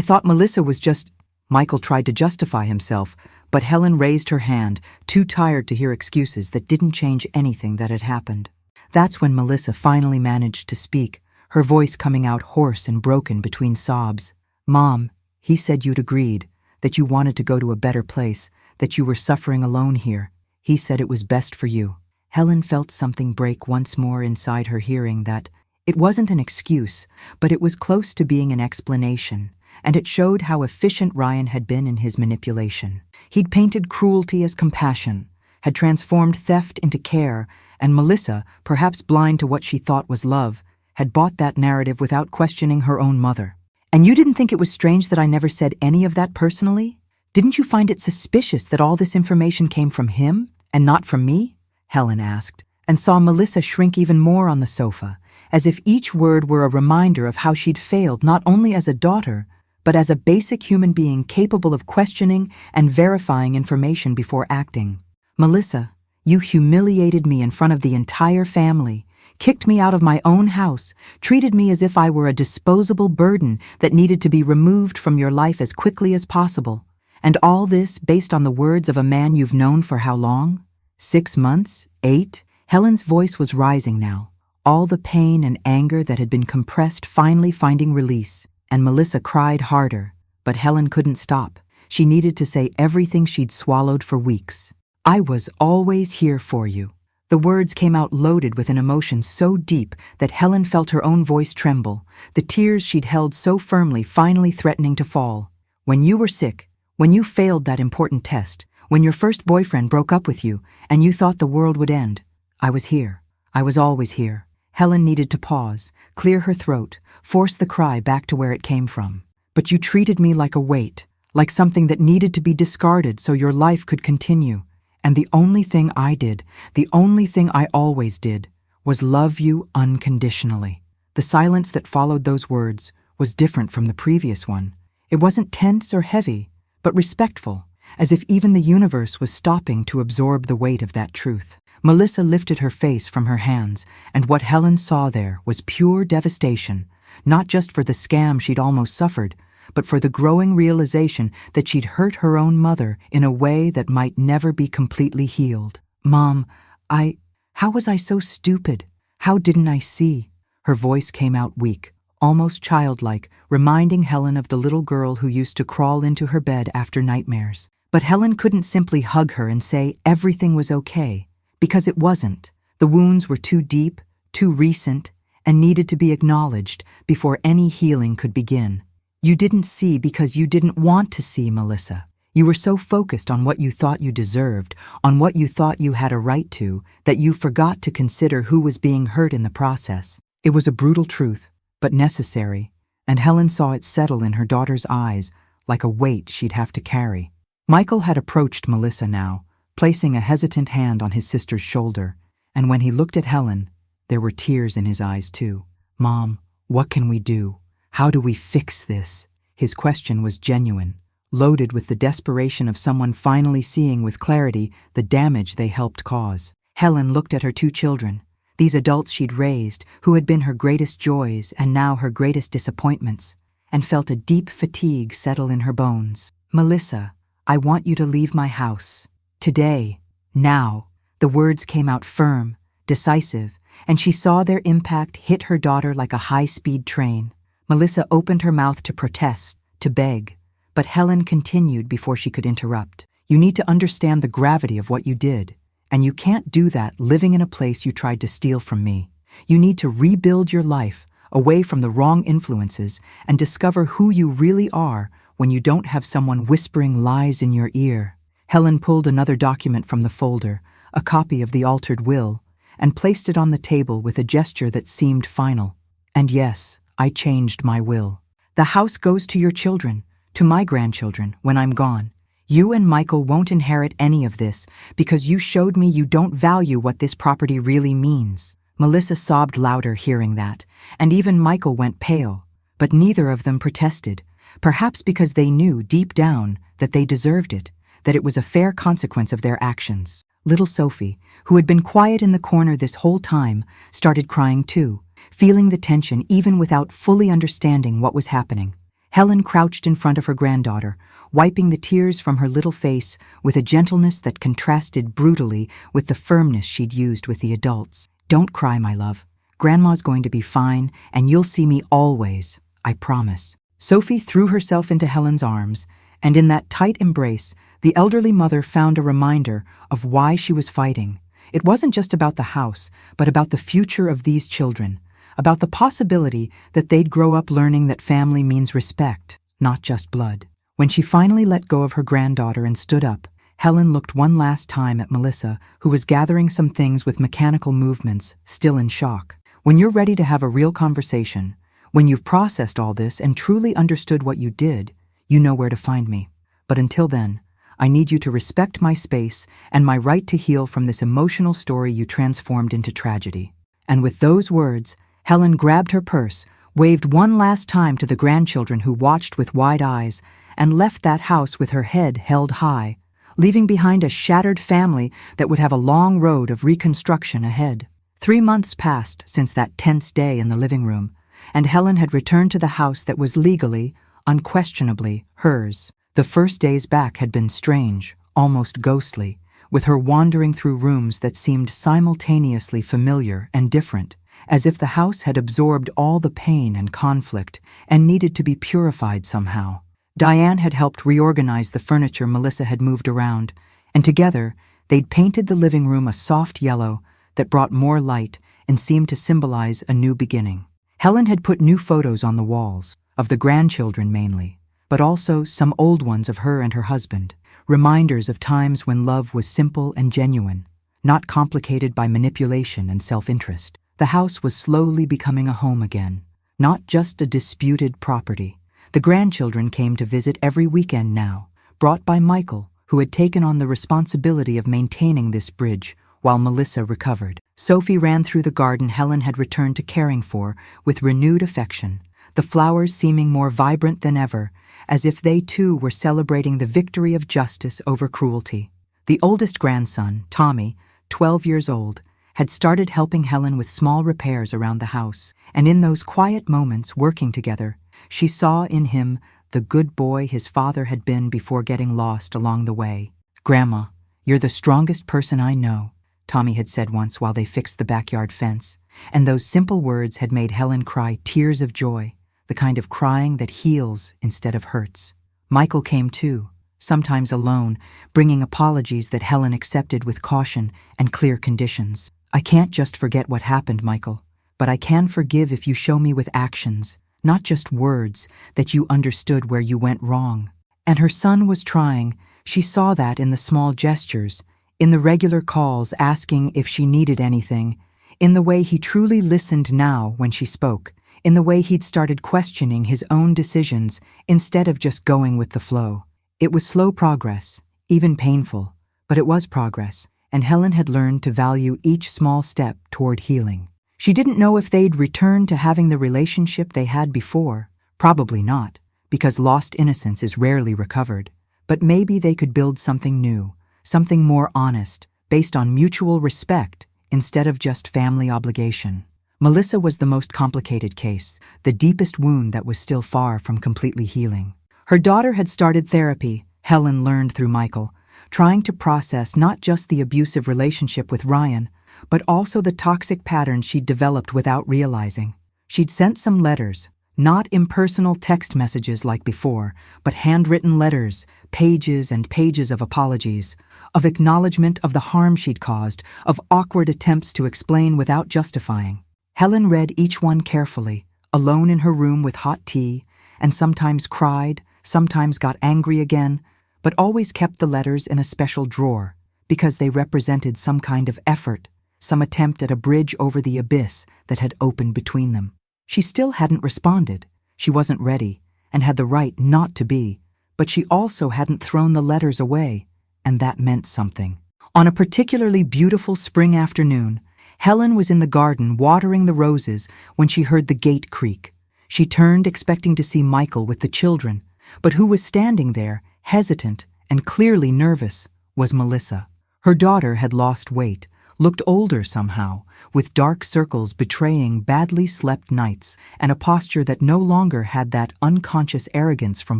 thought Melissa was just... Michael tried to justify himself, but Helen raised her hand, too tired to hear excuses that didn't change anything that had happened. That's when Melissa finally managed to speak, her voice coming out hoarse and broken between sobs. "Mom, he said you'd agreed, that you wanted to go to a better place, that you were suffering alone here. He said it was best for you." Helen felt something break once more inside her, hearing that. It wasn't an excuse, but it was close to being an explanation, and it showed how efficient Ryan had been in his manipulation. He'd painted cruelty as compassion, had transformed theft into care, and Melissa, perhaps blind to what she thought was love, had bought that narrative without questioning her own mother. "And you didn't think it was strange that I never said any of that personally? Didn't you find it suspicious that all this information came from him and not from me?" Helen asked, and saw Melissa shrink even more on the sofa, as if each word were a reminder of how she'd failed not only as a daughter, but as a basic human being capable of questioning and verifying information before acting. "Melissa, you humiliated me in front of the entire family, kicked me out of my own house, treated me as if I were a disposable burden that needed to be removed from your life as quickly as possible. And all this based on the words of a man you've known for how long? 6 months? 8? Helen's voice was rising now, all the pain and anger that had been compressed finally finding release, and Melissa cried harder, but Helen couldn't stop. She needed to say everything she'd swallowed for weeks. "I was always here for you." The words came out loaded with an emotion so deep that Helen felt her own voice tremble, the tears she'd held so firmly finally threatening to fall. "When you were sick, when you failed that important test, when your first boyfriend broke up with you, and you thought the world would end, I was here. I was always here." Helen needed to pause, clear her throat, force the cry back to where it came from. "But you treated me like a weight, like something that needed to be discarded so your life could continue. And the only thing I did, the only thing I always did, was love you unconditionally." The silence that followed those words was different from the previous one. It wasn't tense or heavy, but respectful, as if even the universe was stopping to absorb the weight of that truth. Melissa lifted her face from her hands, and what Helen saw there was pure devastation, not just for the scam she'd almost suffered, but for the growing realization that she'd hurt her own mother in a way that might never be completely healed. "Mom, how was I so stupid? How didn't I see?" Her voice came out weak, almost childlike, reminding Helen of the little girl who used to crawl into her bed after nightmares. But Helen couldn't simply hug her and say everything was okay, because it wasn't. The wounds were too deep, too recent, and needed to be acknowledged before any healing could begin. "You didn't see because you didn't want to see, Melissa. You were so focused on what you thought you deserved, on what you thought you had a right to, that you forgot to consider who was being hurt in the process." It was a brutal truth, but necessary, and Helen saw it settle in her daughter's eyes like a weight she'd have to carry. Michael had approached Melissa now, placing a hesitant hand on his sister's shoulder, and when he looked at Helen, there were tears in his eyes too. "Mom, what can we do? How do we fix this?" His question was genuine, loaded with the desperation of someone finally seeing with clarity the damage they helped cause. Helen looked at her 2 children, these adults she'd raised, who had been her greatest joys and now her greatest disappointments, and felt a deep fatigue settle in her bones. "Melissa, I want you to leave my house. Today. Now." The words came out firm, decisive, and she saw their impact hit her daughter like a high-speed train. Melissa opened her mouth to protest, to beg, but Helen continued before she could interrupt. "You need to understand the gravity of what you did, and you can't do that living in a place you tried to steal from me. You need to rebuild your life away from the wrong influences and discover who you really are when you don't have someone whispering lies in your ear." Helen pulled another document from the folder, a copy of the altered will, and placed it on the table with a gesture that seemed final. "And yes, I changed my will. The house goes to your children, to my grandchildren, when I'm gone. You and Michael won't inherit any of this because you showed me you don't value what this property really means." Melissa sobbed louder hearing that, and even Michael went pale, but neither of them protested, perhaps because they knew deep down that they deserved it, that it was a fair consequence of their actions. Little Sophie, who had been quiet in the corner this whole time, started crying too, feeling the tension even without fully understanding what was happening. Helen crouched in front of her granddaughter, wiping the tears from her little face with a gentleness that contrasted brutally with the firmness she'd used with the adults. "Don't cry, my love. Grandma's going to be fine, and you'll see me always, I promise." Sophie threw herself into Helen's arms, and in that tight embrace, the elderly mother found a reminder of why she was fighting. It wasn't just about the house, but about the future of these children, about the possibility that they'd grow up learning that family means respect, not just blood. When she finally let go of her granddaughter and stood up, Helen looked one last time at Melissa, who was gathering some things with mechanical movements, still in shock. When you're ready to have a real conversation, when you've processed all this and truly understood what you did, you know where to find me. But until then, I need you to respect my space and my right to heal from this emotional story you transformed into tragedy. And with those words, Helen grabbed her purse, waved one last time to the grandchildren who watched with wide eyes, and left that house with her head held high, leaving behind a shattered family that would have a long road of reconstruction ahead. 3 months passed since that tense day in the living room, and Helen had returned to the house that was legally, unquestionably, hers. The first days back had been strange, almost ghostly, with her wandering through rooms that seemed simultaneously familiar and different, as if the house had absorbed all the pain and conflict and needed to be purified somehow. Diane had helped reorganize the furniture Melissa had moved around, and together they'd painted the living room a soft yellow that brought more light and seemed to symbolize a new beginning. Helen had put new photos on the walls, of the grandchildren mainly, but also some old ones of her and her husband, reminders of times when love was simple and genuine, not complicated by manipulation and self-interest. The house was slowly becoming a home again, not just a disputed property. The grandchildren came to visit every weekend now, brought by Michael, who had taken on the responsibility of maintaining this bridge while Melissa recovered. Sophie ran through the garden Helen had returned to caring for with renewed affection, the flowers seeming more vibrant than ever, as if they too were celebrating the victory of justice over cruelty. The oldest grandson, Tommy, 12 years old, had started helping Helen with small repairs around the house, and in those quiet moments working together, she saw in him the good boy his father had been before getting lost along the way. "Grandma, you're the strongest person I know," Tommy had said once while they fixed the backyard fence, and those simple words had made Helen cry tears of joy, the kind of crying that heals instead of hurts. Michael came too, sometimes alone, bringing apologies that Helen accepted with caution and clear conditions. "I can't just forget what happened, Michael, but I can forgive if you show me with actions, not just words, that you understood where you went wrong." And her son was trying. She saw that in the small gestures, in the regular calls asking if she needed anything, in the way he truly listened now when she spoke, in the way he'd started questioning his own decisions instead of just going with the flow. It was slow progress, even painful, but it was progress, and Helen had learned to value each small step toward healing. She didn't know if they'd return to having the relationship they had before. Probably not, because lost innocence is rarely recovered. But maybe they could build something new, something more honest, based on mutual respect instead of just family obligation. Melissa was the most complicated case, the deepest wound that was still far from completely healing. Her daughter had started therapy, Helen learned through Michael, trying to process not just the abusive relationship with Ryan, but also the toxic patterns she'd developed without realizing. She'd sent some letters, not impersonal text messages like before, but handwritten letters, pages and pages of apologies, of acknowledgement of the harm she'd caused, of awkward attempts to explain without justifying. Helen read each one carefully, alone in her room with hot tea, and sometimes cried, sometimes got angry again, but always kept the letters in a special drawer, because they represented some kind of effort, some attempt at a bridge over the abyss that had opened between them. She still hadn't responded. She wasn't ready, and had the right not to be, but she also hadn't thrown the letters away, and that meant something. On a particularly beautiful spring afternoon, Helen was in the garden watering the roses when she heard the gate creak. She turned, expecting to see Michael with the children, but who was standing there, hesitant and clearly nervous, was Melissa. Her daughter had lost weight, looked older somehow, with dark circles betraying badly slept nights and a posture that no longer had that unconscious arrogance from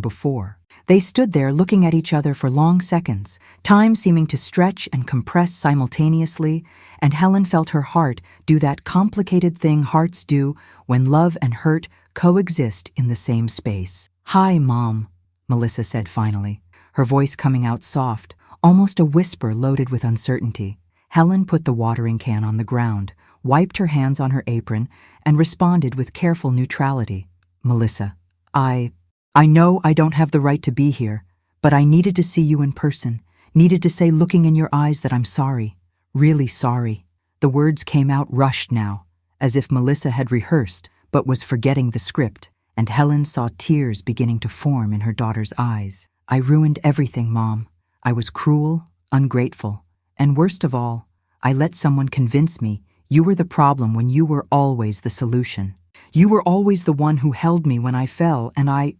before. They stood there looking at each other for long seconds, time seeming to stretch and compress simultaneously, and Helen felt her heart do that complicated thing hearts do when love and hurt coexist in the same space. "Hi, Mom," Melissa said finally, her voice coming out soft, almost a whisper loaded with uncertainty. Helen put the watering can on the ground, wiped her hands on her apron, and responded with careful neutrality. "Melissa, I know I don't have the right to be here, but I needed to see you in person, needed to say looking in your eyes that I'm sorry, really sorry." The words came out rushed now, as if Melissa had rehearsed but was forgetting the script, and Helen saw tears beginning to form in her daughter's eyes. "I ruined everything, Mom. I was cruel, ungrateful, and worst of all, I let someone convince me you were the problem when you were always the solution. You were always the one who held me when I fell, and I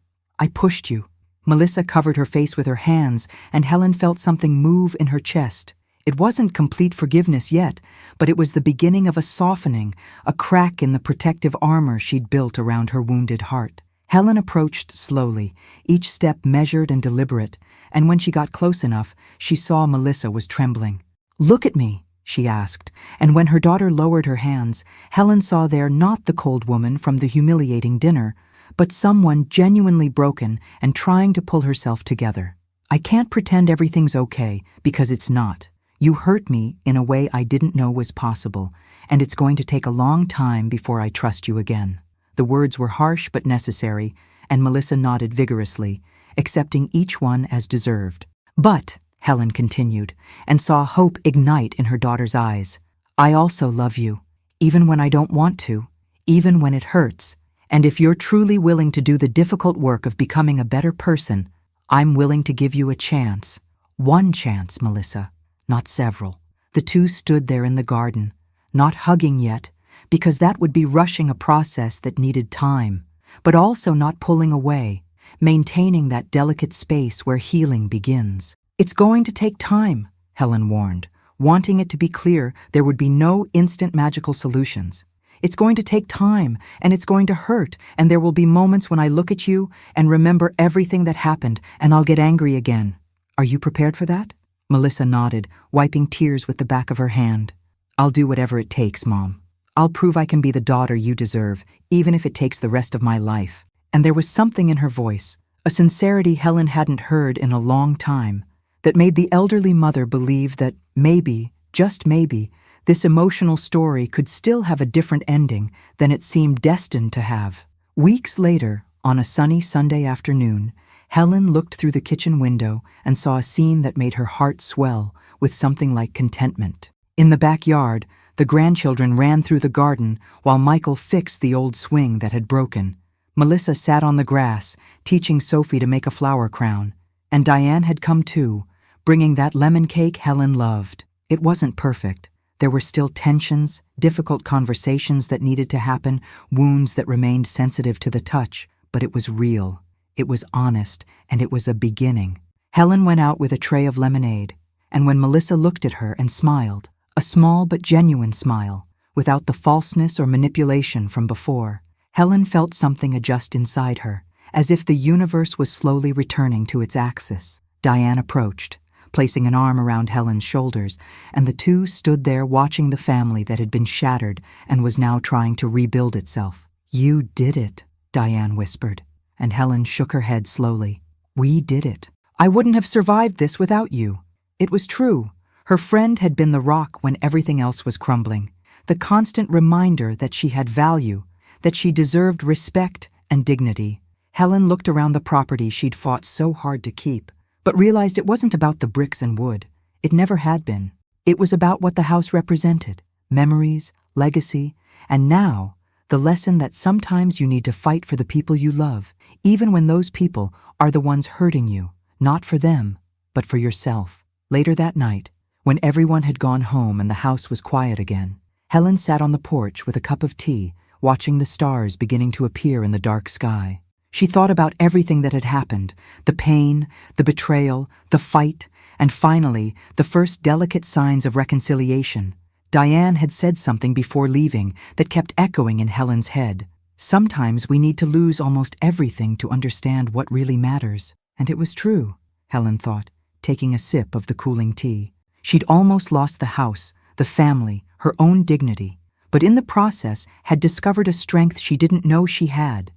pushed you." Melissa covered her face with her hands, and Helen felt something move in her chest. It wasn't complete forgiveness yet, but it was the beginning of a softening, a crack in the protective armor she'd built around her wounded heart. Helen approached slowly, each step measured and deliberate, and when she got close enough, she saw Melissa was trembling. "Look at me," she asked, and when her daughter lowered her hands, Helen saw there not the cold woman from the humiliating dinner, but someone genuinely broken and trying to pull herself together. "I can't pretend everything's okay, because it's not. You hurt me in a way I didn't know was possible, and it's going to take a long time before I trust you again." The words were harsh but necessary, and Melissa nodded vigorously, accepting each one as deserved. "But," Helen continued, and saw hope ignite in her daughter's eyes, "I also love you, even when I don't want to, even when it hurts. And if you're truly willing to do the difficult work of becoming a better person, I'm willing to give you a chance. One chance, Melissa, not several." The two stood there in the garden, not hugging yet, because that would be rushing a process that needed time, but also not pulling away, maintaining that delicate space where healing begins. "It's going to take time," Helen warned, wanting it to be clear there would be no instant magical solutions. "It's going to take time, and it's going to hurt, and there will be moments when I look at you and remember everything that happened, and I'll get angry again. Are you prepared for that?" Melissa nodded, wiping tears with the back of her hand. "I'll do whatever it takes, Mom. I'll prove I can be the daughter you deserve, even if it takes the rest of my life." And there was something in her voice, a sincerity Helen hadn't heard in a long time, that made the elderly mother believe that maybe, just maybe, this emotional story could still have a different ending than it seemed destined to have. Weeks later, on a sunny Sunday afternoon, Helen looked through the kitchen window and saw a scene that made her heart swell with something like contentment. In the backyard, the grandchildren ran through the garden while Michael fixed the old swing that had broken. Melissa sat on the grass, teaching Sophie to make a flower crown, and Diane had come too, bringing that lemon cake Helen loved. It wasn't perfect. There were still tensions, difficult conversations that needed to happen, wounds that remained sensitive to the touch, but it was real, it was honest, and it was a beginning. Helen went out with a tray of lemonade, and when Melissa looked at her and smiled, a small but genuine smile, without the falseness or manipulation from before, Helen felt something adjust inside her, as if the universe was slowly returning to its axis. Diane approached, placing an arm around Helen's shoulders, and the two stood there watching the family that had been shattered and was now trying to rebuild itself. "You did it," Diane whispered, and Helen shook her head slowly. "We did it. I wouldn't have survived this without you." It was true. Her friend had been the rock when everything else was crumbling, the constant reminder that she had value, that she deserved respect and dignity. Helen looked around the property she'd fought so hard to keep, but realized it wasn't about the bricks and wood. It never had been. It was about what the house represented, memories, legacy, and now, the lesson that sometimes you need to fight for the people you love, even when those people are the ones hurting you, not for them, but for yourself. Later that night, when everyone had gone home and the house was quiet again, Helen sat on the porch with a cup of tea, watching the stars beginning to appear in the dark sky. She thought about everything that had happened, the pain, the betrayal, the fight, And finally, the first delicate signs of reconciliation. Diane had said something before leaving that kept echoing in Helen's head. Sometimes we need to lose almost everything to understand what really matters. And it was true, Helen thought, taking a sip of the cooling tea. She'd almost lost the house, the family, her own dignity, but in the process had discovered a strength she didn't know she had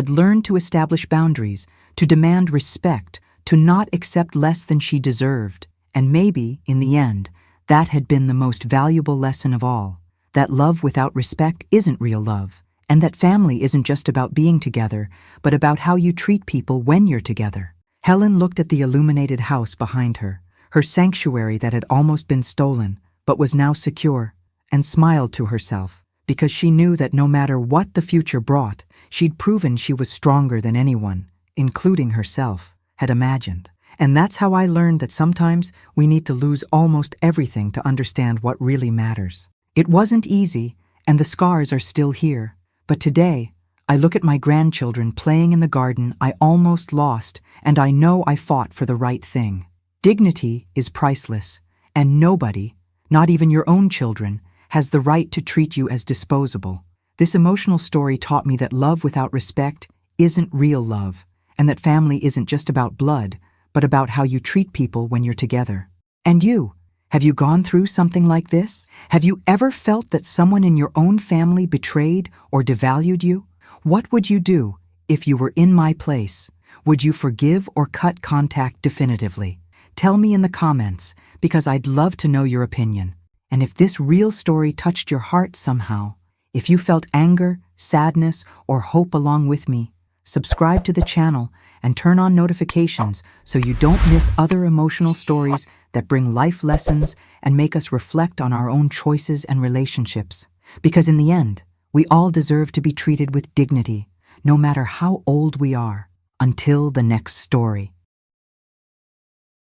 learned to establish boundaries, to demand respect, to not accept less than she deserved. And maybe, in the end, that had been the most valuable lesson of all, that love without respect isn't real love, and that family isn't just about being together, but about how you treat people when you're together. Helen looked at the illuminated house behind her, her sanctuary that had almost been stolen, but was now secure, and smiled to herself, because she knew that no matter what the future brought, she'd proven she was stronger than anyone, including herself, had imagined. And that's how I learned that sometimes we need to lose almost everything to understand what really matters. It wasn't easy, and the scars are still here. But today, I look at my grandchildren playing in the garden I almost lost, and I know I fought for the right thing. Dignity is priceless, and nobody, not even your own children, has the right to treat you as disposable. This emotional story taught me that love without respect isn't real love, and that family isn't just about blood, but about how you treat people when you're together. And you, have you gone through something like this? Have you ever felt that someone in your own family betrayed or devalued you? What would you do if you were in my place? Would you forgive or cut contact definitively? Tell me in the comments, because I'd love to know your opinion. And if this real story touched your heart somehow, if you felt anger, sadness, or hope along with me, subscribe to the channel and turn on notifications so you don't miss other emotional stories that bring life lessons and make us reflect on our own choices and relationships. Because in the end, we all deserve to be treated with dignity, no matter how old we are. Until the next story.